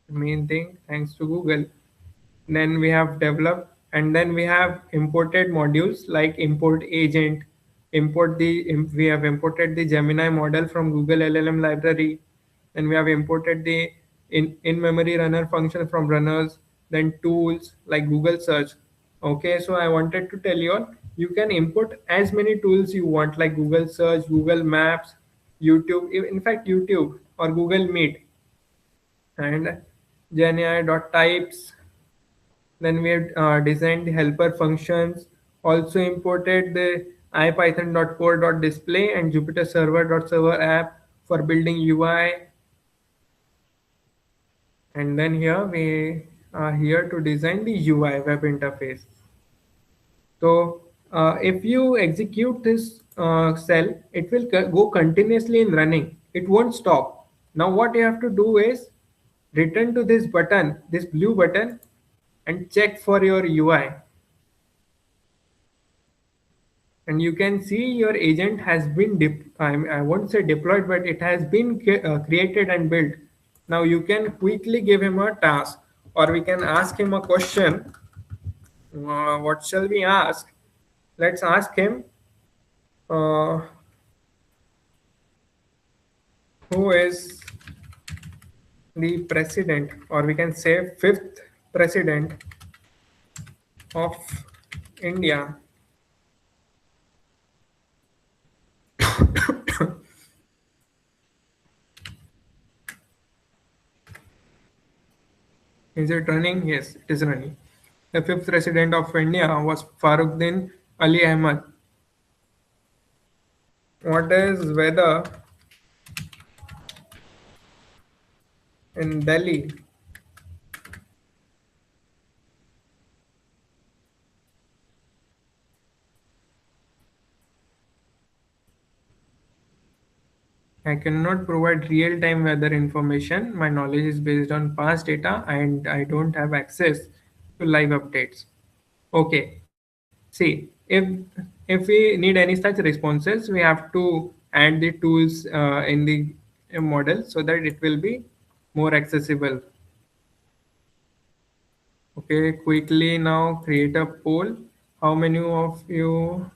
Main thing, thanks to Google. Then we have developed, and then we have imported modules like import agent, we have imported the Gemini model from Google LLM library. Then we have imported the in-memory runner function from runners, then tools like Google search. Okay, so I wanted to tell you all, you can import as many tools you want like Google search, Google Maps, YouTube, in fact YouTube or Google Meet, and GenAI.types. Then we have designed the helper functions, also imported the ipython.core.display and Jupyter server.server app for building UI. And then here we are here to design the UI web interface. So if you execute this cell, it will go continuously in running. It won't stop. Now what you have to do is return to this button, this blue button, and check for your UI. And you can see your agent has been, I won't say deployed, but it has been created and built. Now you can quickly give him a task, or we can ask him a question. What shall we ask? Let's ask him, uh, who is the president, or we can say fifth president of India. Is it running? Yes, it is running. The fifth president of India was Faruqdin Ali Ahmad. What is weather in Delhi? I cannot provide real-time weather information. My knowledge is based on past data and I don't have access to live updates. Okay. See, if we need any such responses, we have to add the tools in the model so that it will be more accessible. Okay, quickly now create a poll. How many of you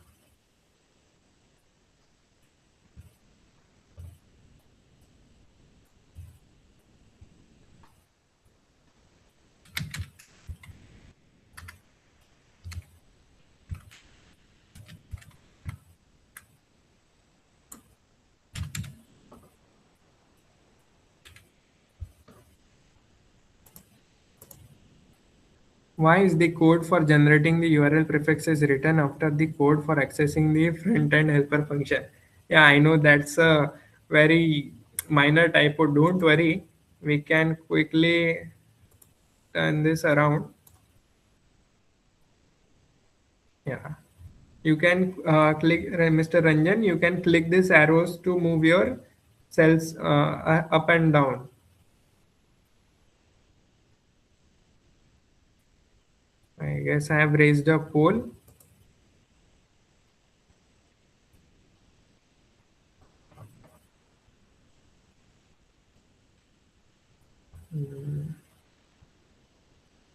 Why is the code for generating the URL prefixes written after the code for accessing the front end helper function? Yeah, I know that's a very minor typo. Don't worry, we can quickly turn this around. Yeah, you can click, Mr. Ranjan, you can click these arrows to move your cells up and down. I guess I have raised a poll.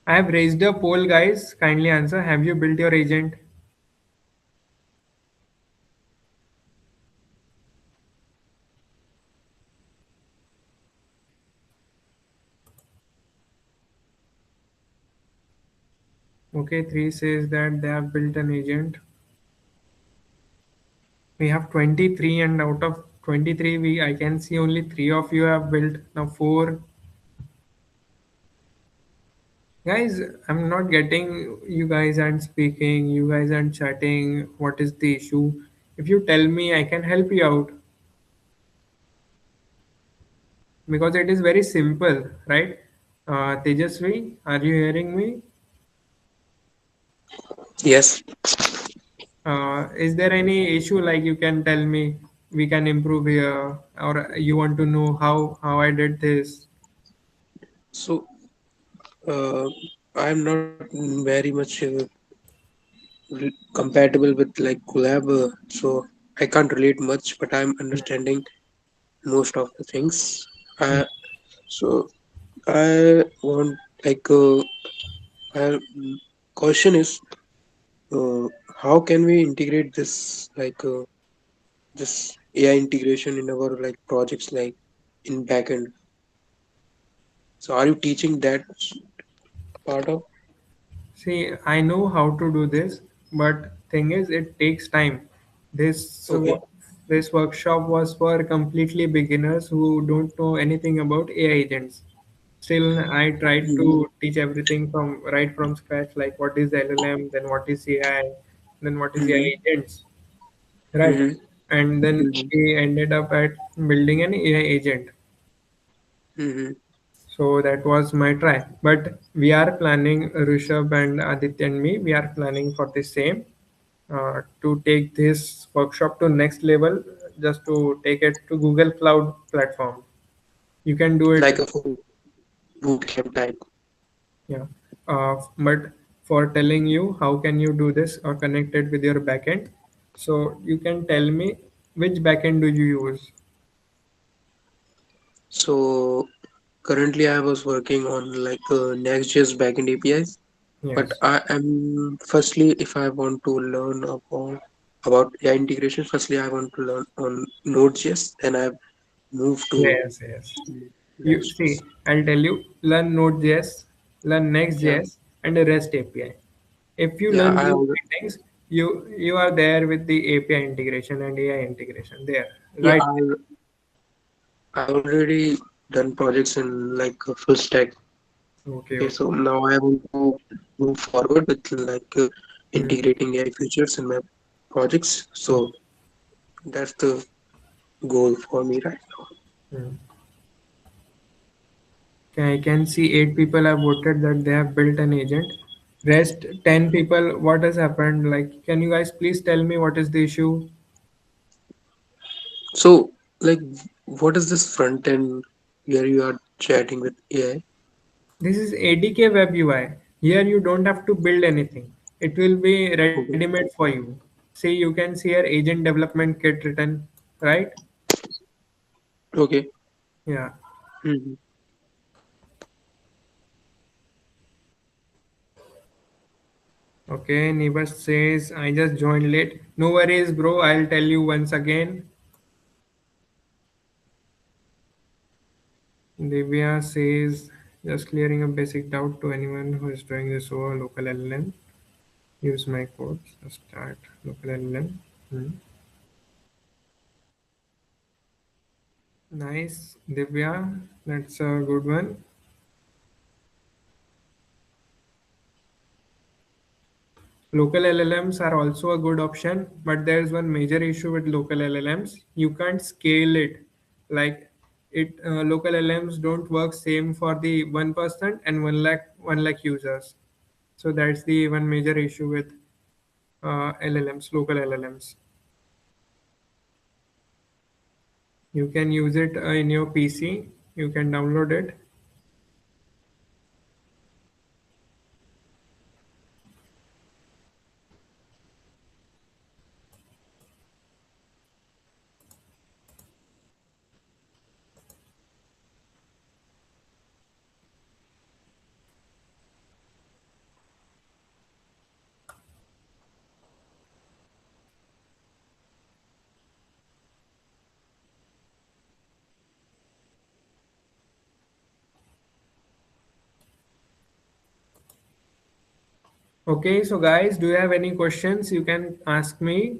I have raised a poll, guys. Kindly answer. Have you built your agent? Okay, 3 says that they have built an agent. We have 23, and out of 23, I can see only 3 of you have built. Now 4. Guys, I'm not getting, you guys aren't speaking, you guys aren't chatting. What is the issue? If you tell me, I can help you out because it is very simple, right? Tejasvi, are you hearing me? Yes. Is there any issue like you can tell me we can improve here, or you want to know how I did this? So uh, I'm not very much compatible with like collab, so I can't relate much, but I'm understanding most of the things. I, so I want like I, question is uh, how can we integrate this this AI integration in our like projects like in backend? So are you teaching that part of? See, I know how to do this, but thing is, it takes time. This Okay. this workshop was for completely beginners who don't know anything about AI agents. Still, I tried Mm-hmm. to teach everything from right from scratch, like what is LLM, then what is AI, then what is AI Mm-hmm. agents, right? Mm-hmm. And then Mm-hmm. we ended up at building an AI agent. Mm-hmm. So that was my try. But we are planning, Rishabh and Aditya and me, we are planning for the same to take this workshop to next level, just to take it to Google Cloud platform. You can do it, Like a full boot camp type. yeah. But for telling you how can you do this or connect it with your backend, so you can tell me which backend do you use? So currently I was working on like Next.js backend APIs, but Yes. I am firstly if I want to learn about AI integration, firstly I want to learn on Node.js, then I move to Yes, yes. You Next.js. see, I'll tell you, learn Node.js, learn Yeah, Next.js, and a REST API. If you yeah, learn these three things, you are there with the API integration and AI integration there, yeah, right? I already done projects in like a full stack. Okay, Okay, okay. so now I want to move forward with like Hmm. integrating AI features in my projects. Hmm. So that's the goal for me right now. Hmm. Okay, I can see 8 people have voted that they have built an agent. Rest 10 people, what has happened? Like, can you guys please tell me what is the issue? So like, what is this front end where you are chatting with AI? This is ADK Web UI. Here you don't have to build anything. It will be Okay, ready-made for you. See, you can see here agent development kit written, right? okay. Yeah. Hmm. Okay, Nibas says, I just joined late. No worries, bro. I'll tell you once again. Divya says, just clearing a basic doubt to anyone who is doing this over local LLM. Use my codes. Start local LLM. Hmm. Nice, Divya. That's a good one. Local LLMs are also a good option, but there's one major issue with local LLMs. You can't scale it. Like local LLMs don't work same for the 1% and 1 lakh users. So that's the one major issue with LLMs, local LLMs. You can use it in your PC. You can download it. Okay, so guys, do you have any questions? You can ask me.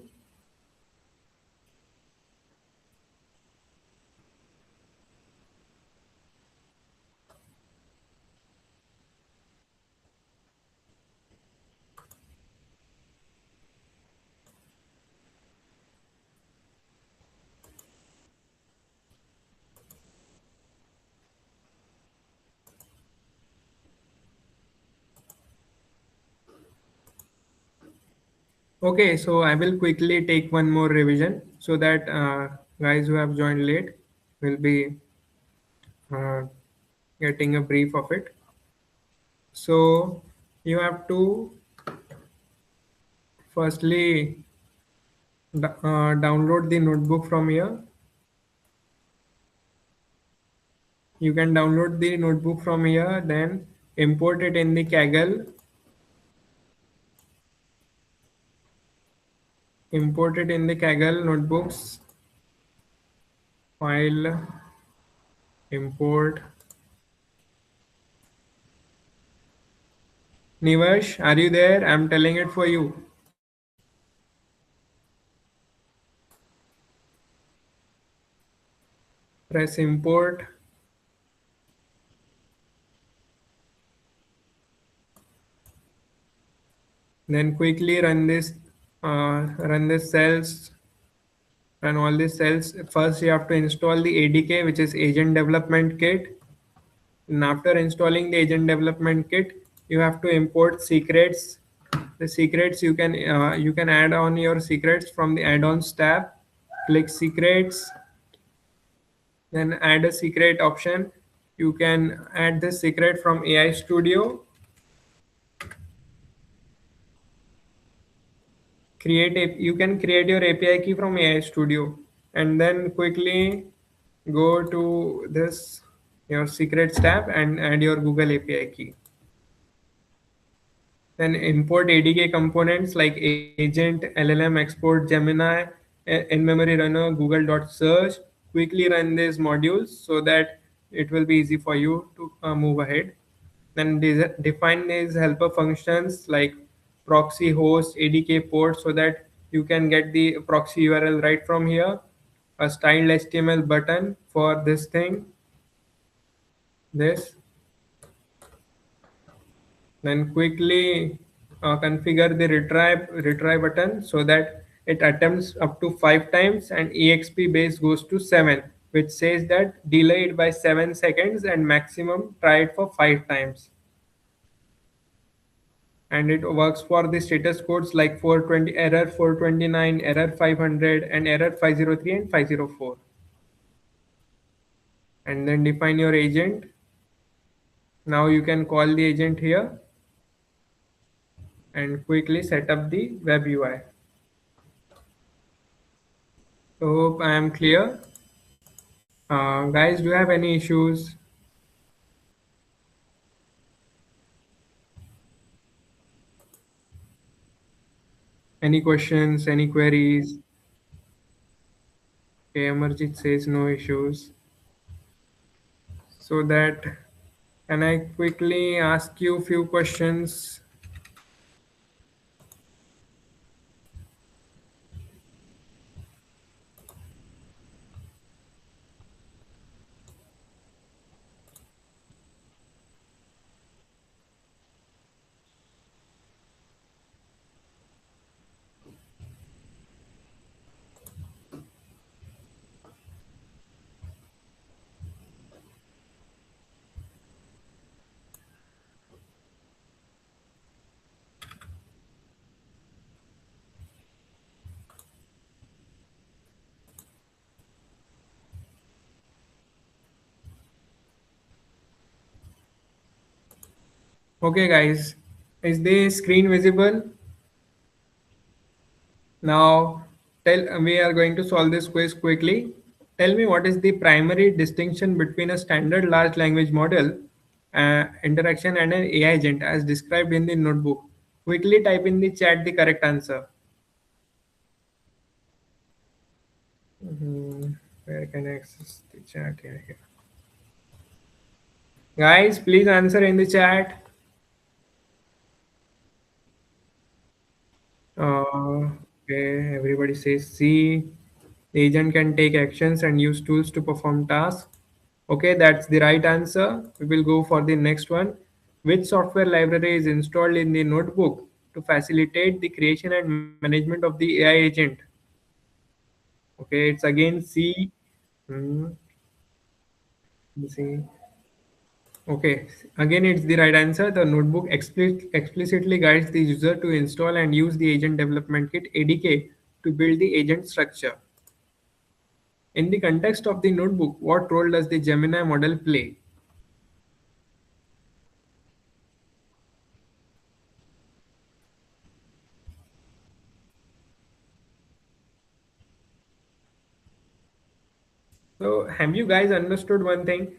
Okay, so I will quickly take one more revision so that guys who have joined late will be uh, getting a brief of it. So you have to firstly download the notebook from here. You can download the notebook from here, then import it in the Kaggle, import it in the Kaggle notebooks, file, import. Nivash, are you there? I'm telling it for you. Press import, then quickly run this cells, run all these cells. First, you have to install the ADK, which is Agent Development Kit. And after installing the Agent Development Kit, you have to import secrets. The secrets you can add on your secrets from the add-ons tab. Click secrets, then add a secret option. You can add the secret from AI Studio. You can create your API key from AI Studio, and then quickly go to this your secrets tab and add your Google API key. Then import ADK components like agent, LLM, export, Gemini, in-memory runner, Google.search. Quickly run these modules so that it will be easy for you to move ahead. Then define these helper functions like proxy, host, ADK port so that you can get the proxy URL right from here. A styled HTML button for this thing, this. Then quickly configure the retry button so that it attempts up to 5 times and exp base goes to 7, which says that delay it by 7 seconds and maximum try it for 5 times. And it works for the status codes like 420 error 429, error 500, and error 503 and 504. And then define your agent. Now you can call the agent here and quickly set up the web UI. So hope I am clear. Guys, do you have any issues? Any questions? Any queries? Okay, Amarjit says no issues. So that can I quickly ask you a few questions? Okay, guys, is the screen visible? Now, we are going to solve this quiz quickly. Tell me what is the primary distinction between a standard large language model interaction and an AI agent as described in the notebook. Quickly type in the chat the correct answer. Mhm. Where can I access the chat here? Guys, please answer in the chat. Okay, everybody says C. The agent can take actions and use tools to perform tasks. Okay, that's the right answer. We will go for the next one. Which software library is installed in the notebook to facilitate the creation and management of the AI agent? Okay, it's again C. Hmm, C. Okay, again it's the right answer. The notebook explicitly guides the user to install and use the agent development kit ADK to build the agent structure. In the context of the notebook, what role does the Gemini model play? So, have you guys understood one thing?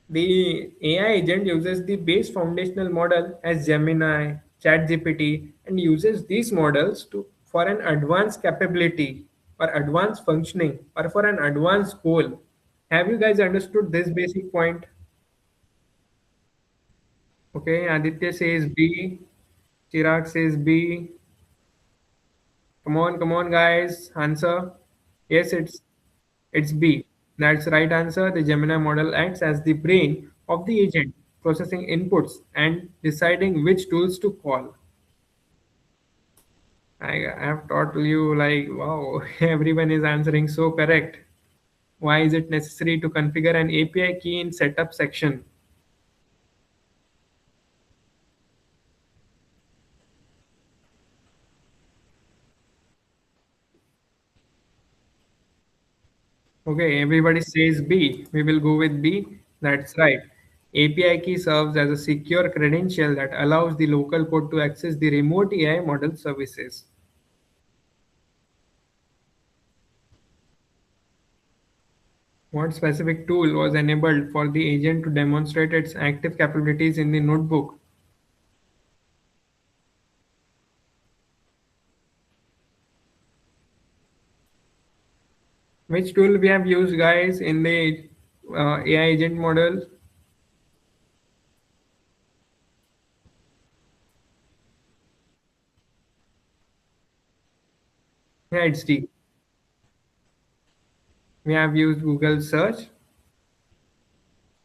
The AI agent uses the base foundational model as Gemini, ChatGPT, and uses these models to for an advanced capability or advanced functioning or for an advanced goal. Have you guys understood this basic point? Okay, Aditya says B, Chirag says B. Come on, guys, answer. Yes, it's B. That's the right answer. The Gemini model acts as the brain of the agent, processing inputs and deciding which tools to call. I have taught you like wow, everyone is answering so correct. Why is it necessary to configure an API key in setup section? Okay, everybody says B. We will go with B. That's right. API key serves as a secure credential that allows the local code to access the remote AI model services. What specific tool was enabled for the agent to demonstrate its active capabilities in the notebook? Which tool we have used, guys, in the AI agent model? Yeah, it's D. We have used Google search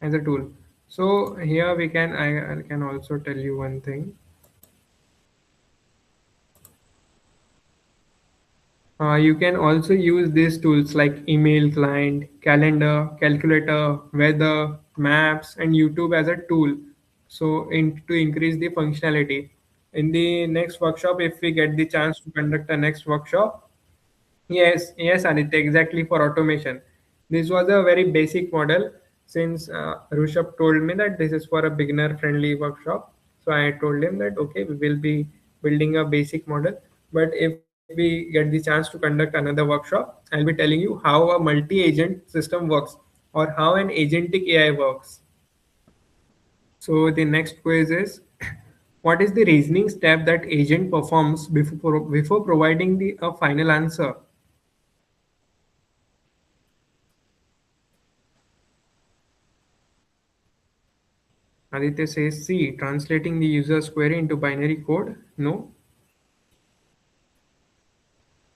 as a tool. So here I can also tell you one thing. You can also use these tools like email client, calendar, calculator, weather, maps, and YouTube as a tool. So to increase the functionality. In the next workshop, if we get the chance to conduct a next workshop, yes, Aditya, exactly for automation. This was a very basic model since Rushabh told me that this is for a beginner friendly workshop. So I told him that okay, we will be building a basic model. But if we get the chance to conduct another workshop, I'll be telling you how a multi agent system works or how an agentic AI works. So the next quiz is what is the reasoning step that agent performs before providing a final answer? Aditya says C. Translating the user's query into binary code. No.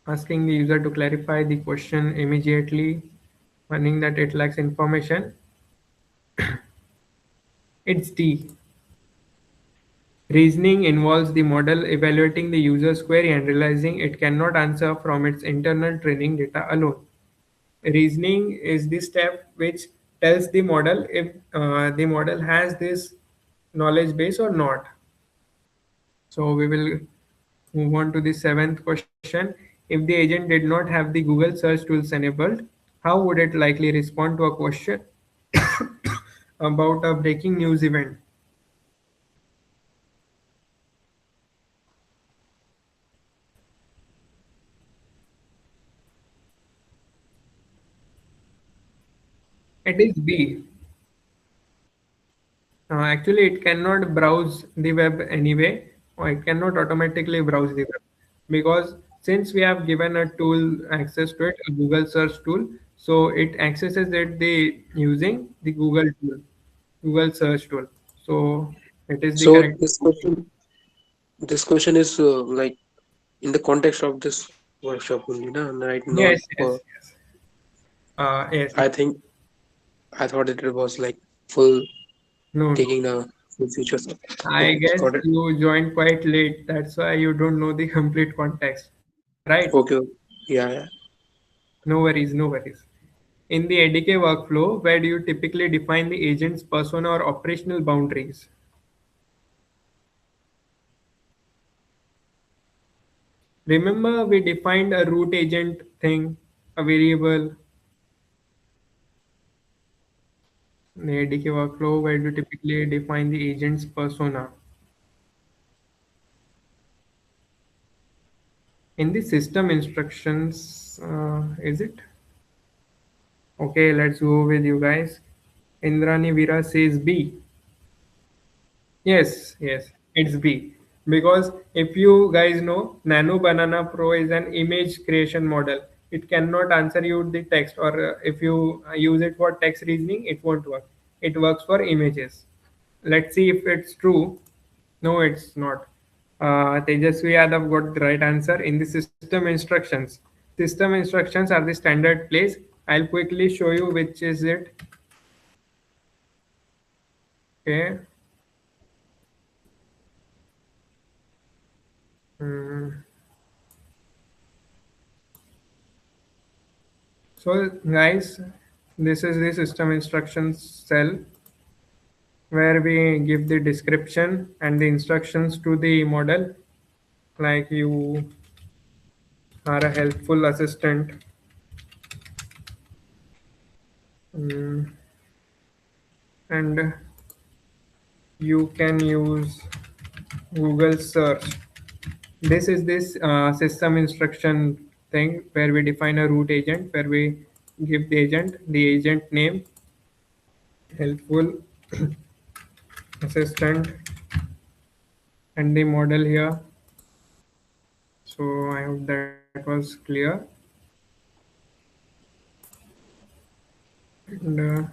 Asking the user to clarify the question immediately, finding that it lacks information. It's D. Reasoning involves the model evaluating the user's query and realizing it cannot answer from its internal training data alone. Reasoning is the step which tells the model if the model has this knowledge base or not. So we will move on to the seventh question. If the agent did not have the Google search tools enabled, how would it likely respond to a question about a breaking news event? It is B. Actually, it cannot browse the web anyway, or it cannot automatically browse the web because since we have given a tool access to it, a Google search tool, so it accesses it the using the Google tool, Google search tool. So it is the So correct. this question is like in the context of this workshop only, na? Right? Not Yes, for. yes, yes. Yes. I think I thought it was like full No, no. taking the full features of. I Okay, guess got it. you joined quite late. That's why you don't know the complete context. Right? Okay, yeah, yeah. No worries, no worries. In the ADK workflow, where do you typically define the agent's persona or operational boundaries? Remember, we defined a root agent thing, a variable, in the ADK workflow, where do you typically define the agent's persona? In the system instructions, is it? Okay, let's go with you guys. Indrani Vira says B. Yes, yes, it's B. Because if you guys know, Nano Banana Pro is an image creation model. It cannot answer you the text, or if you use it for text reasoning, it won't work. It works for images. Let's see if it's true. No, it's not. Tejasvi Yadav got the right answer in the system instructions. System instructions are the standard place. I'll quickly show you which is it. Okay. Hmm. So guys, this is the system instructions cell where we give the description and the instructions to the model, like you are a helpful assistant, mm, and you can use Google search. This is this system instruction thing where we define a root agent, where we give the agent name, helpful assistant, and the model here. So I hope that was clear. And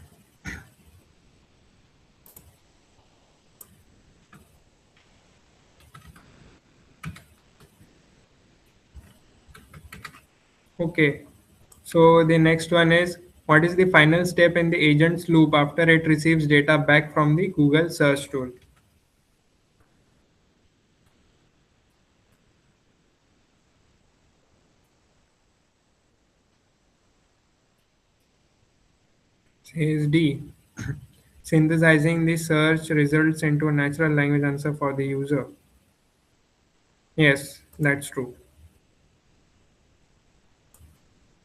okay, so the next one is what is the final step in the agent's loop after it receives data back from the Google search tool? Says D. Synthesizing the search results into a natural language answer for the user. Yes, that's true.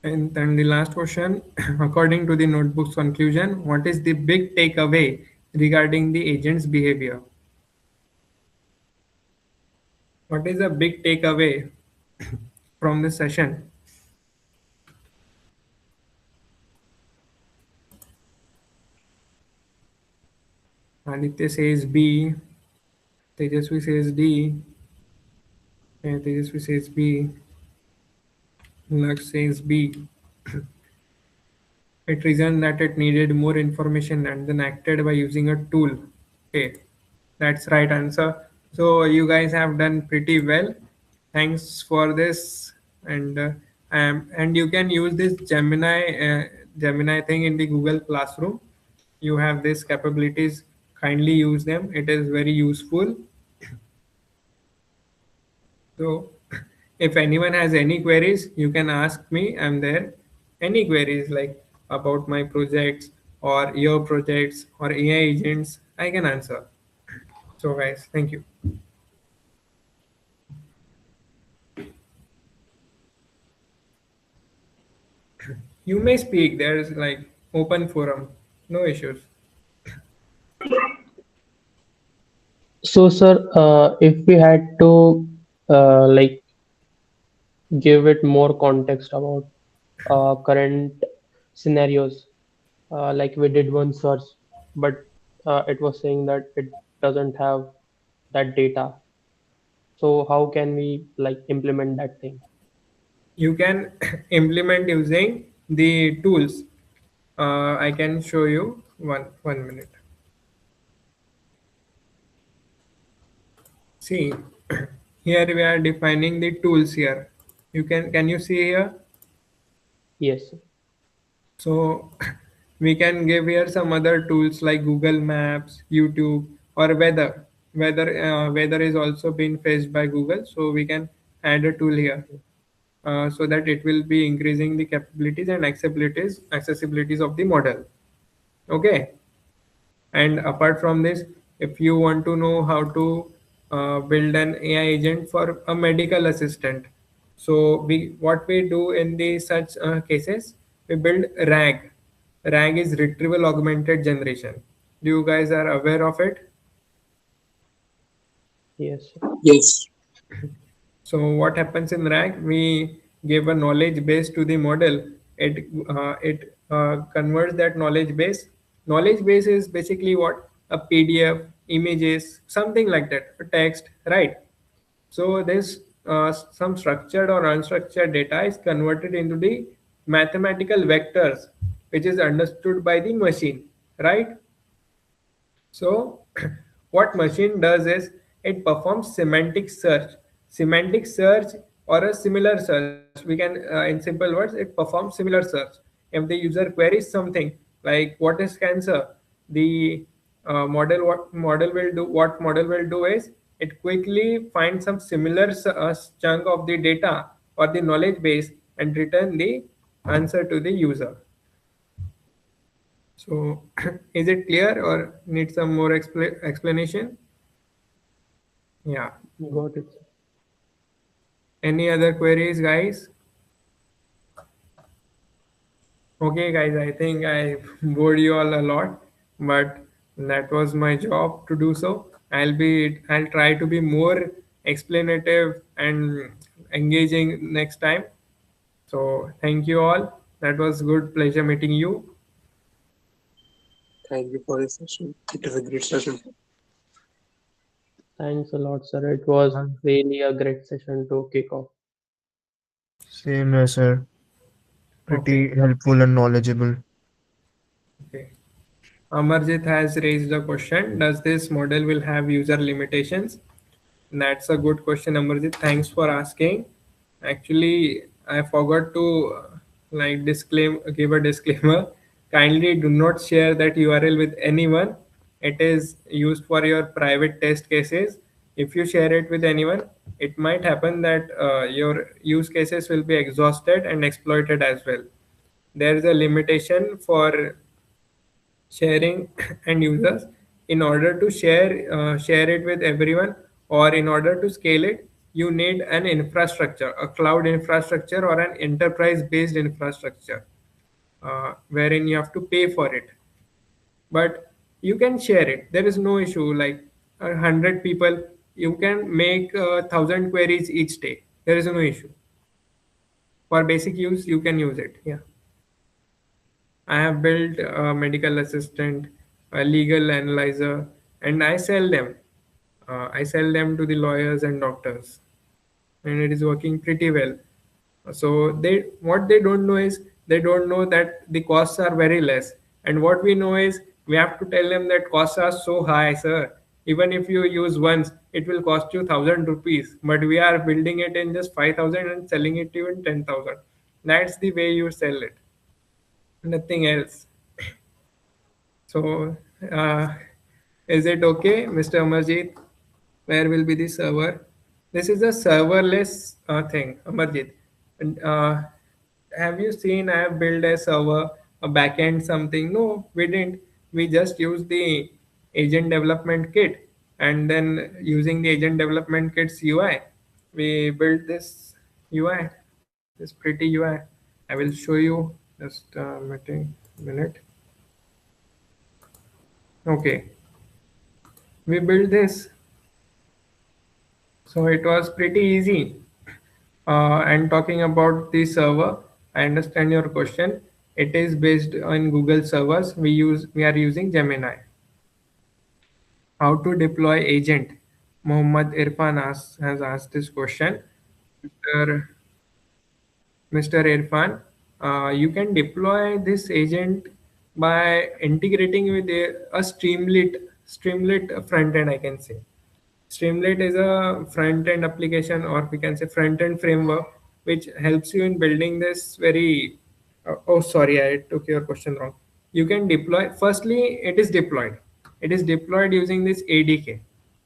And then the last question, according to the notebook's conclusion, what is the big takeaway regarding the agent's behavior? What is the big takeaway from the session? Aditya says B, Tejasvi says D, and Tejasvi says B, Lux says B. It reasoned that it needed more information and then acted by using a tool. Okay, that's right answer. So you guys have done pretty well. Thanks for this, and you can use this Gemini thing in the Google Classroom. You have these capabilities. Kindly use them. It is very useful. So, if anyone has any queries, you can ask me. I'm there. Any queries like about my projects or your projects or AI agents, I can answer. So, guys, thank you. You may speak. There's like open forum, no issues. So, sir, if we had to like give it more context about current scenarios, Like we did one search, but it was saying that it doesn't have that data. So how can we like implement that thing? You can implement using the tools. I can show you one minute. See, here we are defining the tools here. Can you see here? Yes. So we can give here some other tools like Google Maps, YouTube, or weather. Weather is also being fetched by Google, so we can add a tool here so that it will be increasing the capabilities and accessibilities of the model. Okay. And apart from this, if you want to know how to build an AI agent for a medical assistant, so we what we do in the such cases, we build RAG. RAG is retrieval augmented generation. Do you guys are aware of it? Yes. Yes. So what happens in RAG? We give a knowledge base to the model. It converts that knowledge base. Knowledge base is basically what a PDF, images, something like that, a text, right? So this some structured or unstructured data is converted into the mathematical vectors, which is understood by the machine, right? So, what machine does is it performs semantic search. Semantic search or a similar search. We can, in simple words, it performs similar search. If the user queries something like what is cancer, the model will do. What model will do is it quickly finds some similar chunk of the data or the knowledge base and return the answer to the user. So, is it clear or need some more explanation? Yeah. Got it. Any other queries, guys? Okay, guys, I think I bored you all a lot, but that was my job to do so. I'll try to be more explanative and engaging next time. So, thank you all. That was good pleasure meeting you. Thank you for this session. It was a great session. Thanks a lot, sir. It was Thank- really a great session to kick off. Same here, sir. Okay. Pretty helpful and knowledgeable. Okay. Amarjit has raised the question, does this model will have user limitations? That's a good question, Amarjit. Thanks for asking. Actually, I forgot to give a disclaimer. Kindly do not share that URL with anyone. It is used for your private test cases. If you share it with anyone, it might happen that your use cases will be exhausted and exploited as well. There is a limitation for sharing and users. In order to share it with everyone, or in order to scale it, you need an infrastructure, a cloud infrastructure or an enterprise based infrastructure, wherein you have to pay for it. But you can share it, there is no issue. Like 100 people, you can make 1,000 queries each day, there is no issue. For basic use you can use it. Yeah. I have built a medical assistant, a legal analyzer, and I sell them. I sell them to the lawyers and doctors, and it is working pretty well. So what they don't know is they don't know that the costs are very less. And what we know is we have to tell them that costs are so high, sir. Even if you use once, it will cost you 1,000 rupees. But we are building it in just 5,000 and selling it to you in 10,000. That's the way you sell it. Nothing else. So, uh, is it okay, Mr. Amarjit? Where will be the server? This is a serverless thing, Amarjit. And, have you seen I have built a server, a backend, something? No, we didn't. We just used the agent development kit, and then using the agent development kit's UI, we built this UI, this pretty UI. I will show you just a minute. Okay, we built this. So it was pretty easy. And talking about the server, I understand your question. It is based on Google servers. We are using Gemini. How to deploy agent? Mohammad Irfan has asked this question. Mr. Mr. Irfan, you can deploy this agent by integrating with a Streamlit front end, I can say. Streamlit is a front end application, or we can say front end framework, which helps you in building this very. Oh, sorry, I took your question wrong. You can deploy. Firstly, it is deployed. It is deployed using this ADK.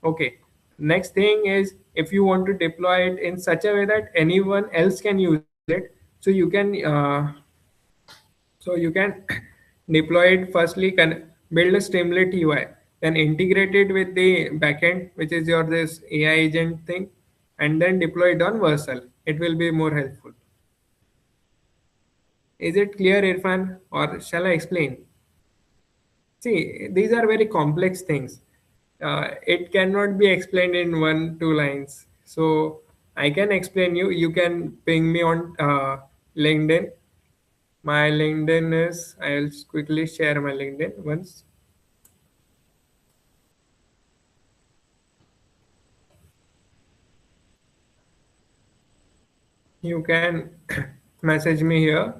Okay. Next thing is, if you want to deploy it in such a way that anyone else can use it, so you can deploy it. Firstly, can build a Streamlit UI, then integrate it with the backend, which is your this AI agent thing, and then deploy it on Versal. It will be more helpful. Is it clear, Irfan, or shall I explain? See, these are very complex things. It cannot be explained in 1 2 lines. So I can explain you. You can ping me on LinkedIn. My LinkedIn is, I'll quickly share my LinkedIn once. You can message me here,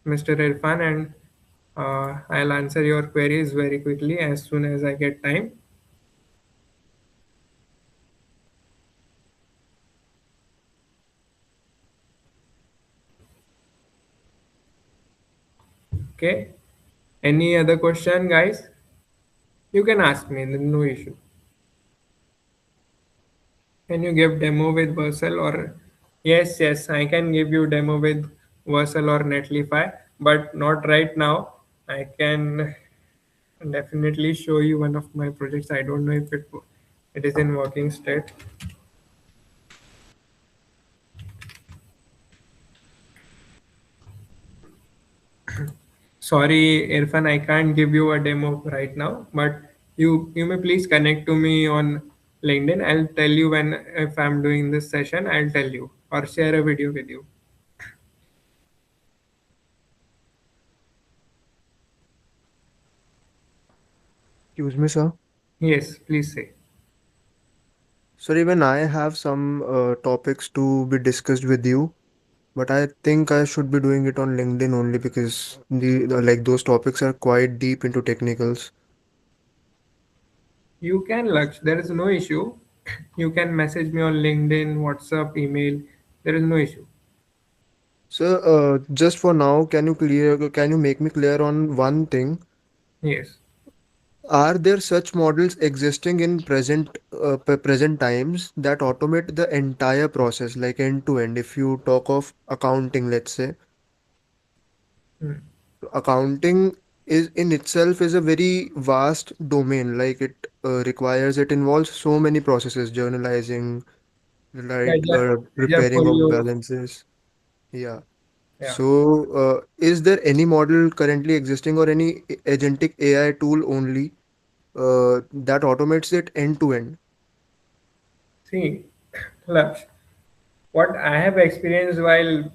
Mr. Irfan, and I'll answer your queries very quickly as soon as I get time. Okay. Any other question, guys? You can ask me, no issue. Can you give demo with Vercel or yes, yes, I can give you demo with Vercel or Netlify, but not right now. I can definitely show you one of my projects. I don't know if it is in working state. Sorry, Irfan, I can't give you a demo right now, but you may please connect to me on LinkedIn. I'll tell you when if I'm doing this session. I'll tell you or share a video with you. Excuse me, sir. Yes, please say. Sir, even I have some topics to be discussed with you, but I think I should be doing it on LinkedIn only because like those topics are quite deep into technicals. You can, Laksh. There is no issue. You can message me on LinkedIn, WhatsApp, email. There is no issue. So, just for now, can you make me clear on one thing? Yes. Are there such models existing in present times that automate the entire process, like end to end? If you talk of accounting, let's say, Hmm. accounting is in itself is a very vast domain. Like it involves so many processes, journalizing, right, Ledger, ledger repairing of folio. balances. Yeah. Yeah. So, is there any model currently existing or any agentic AI tool only that automates it end to end? See, Laksh, what I have experienced while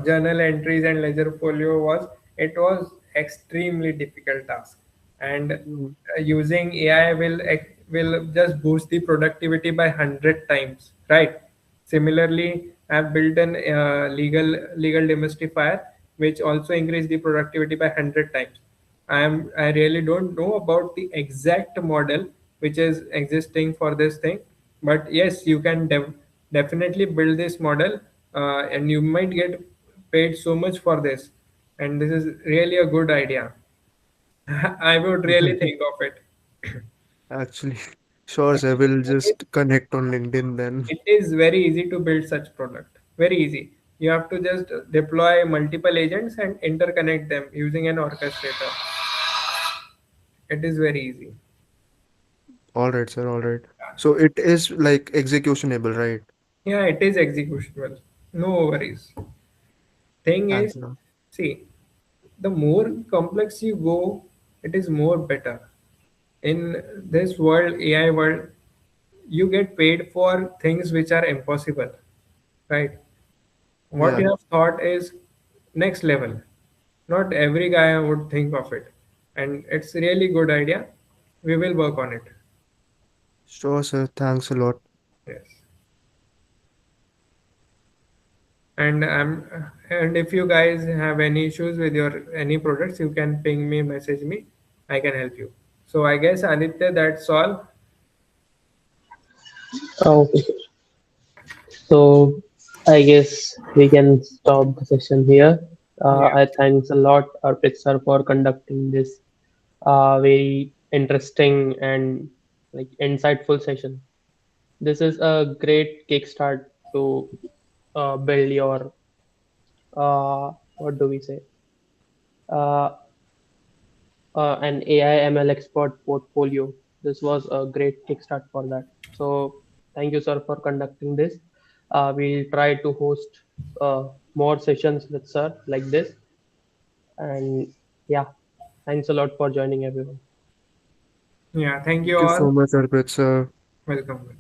journal entries and ledger folio was it was extremely difficult task, and Mm. using AI will just boost the productivity by 100 times, right? Similarly, I've built an legal demystifier which also increase the productivity by 100 times. I really don't know about the exact model which is existing for this thing, but yes, you can definitely build this model, and you might get paid so much for this, and this is really a good idea. I would really think of it. Actually, sure, sir. We'll just connect on LinkedIn then. It is very easy to build such product. Very easy. You have to just deploy multiple agents and interconnect them using an orchestrator. It is very easy. All right, sir. All right. So it is like executionable, right? Yeah, it is executable. No worries. Thing is, Thanks, sir. see, the more complex you go, it is more better. In this world, AI world, you get paid for things which are impossible, right? What Yeah. you have thought is next level. Not every guy would think of it, and it's really good idea. We will work on it. Sure, sir. Thanks a lot. Yes. And if you guys have any issues with your any products, you can ping me, message me. I can help you. So I guess Aditya, that's all. Okay, so I guess we can stop the session here. Yeah. I thanks a lot, Arpit sir, for conducting this very interesting and like insightful session. This is a great kickstart to build your what do we say uh, an AI ML expert portfolio. This was a great kickstart for that. So thank you, sir, for conducting this. We'll try to host uh, more sessions with sir like this. And yeah, thanks a lot for joining everyone. Yeah. Thank you Thank you so all. much, Arpit sir. Welcome.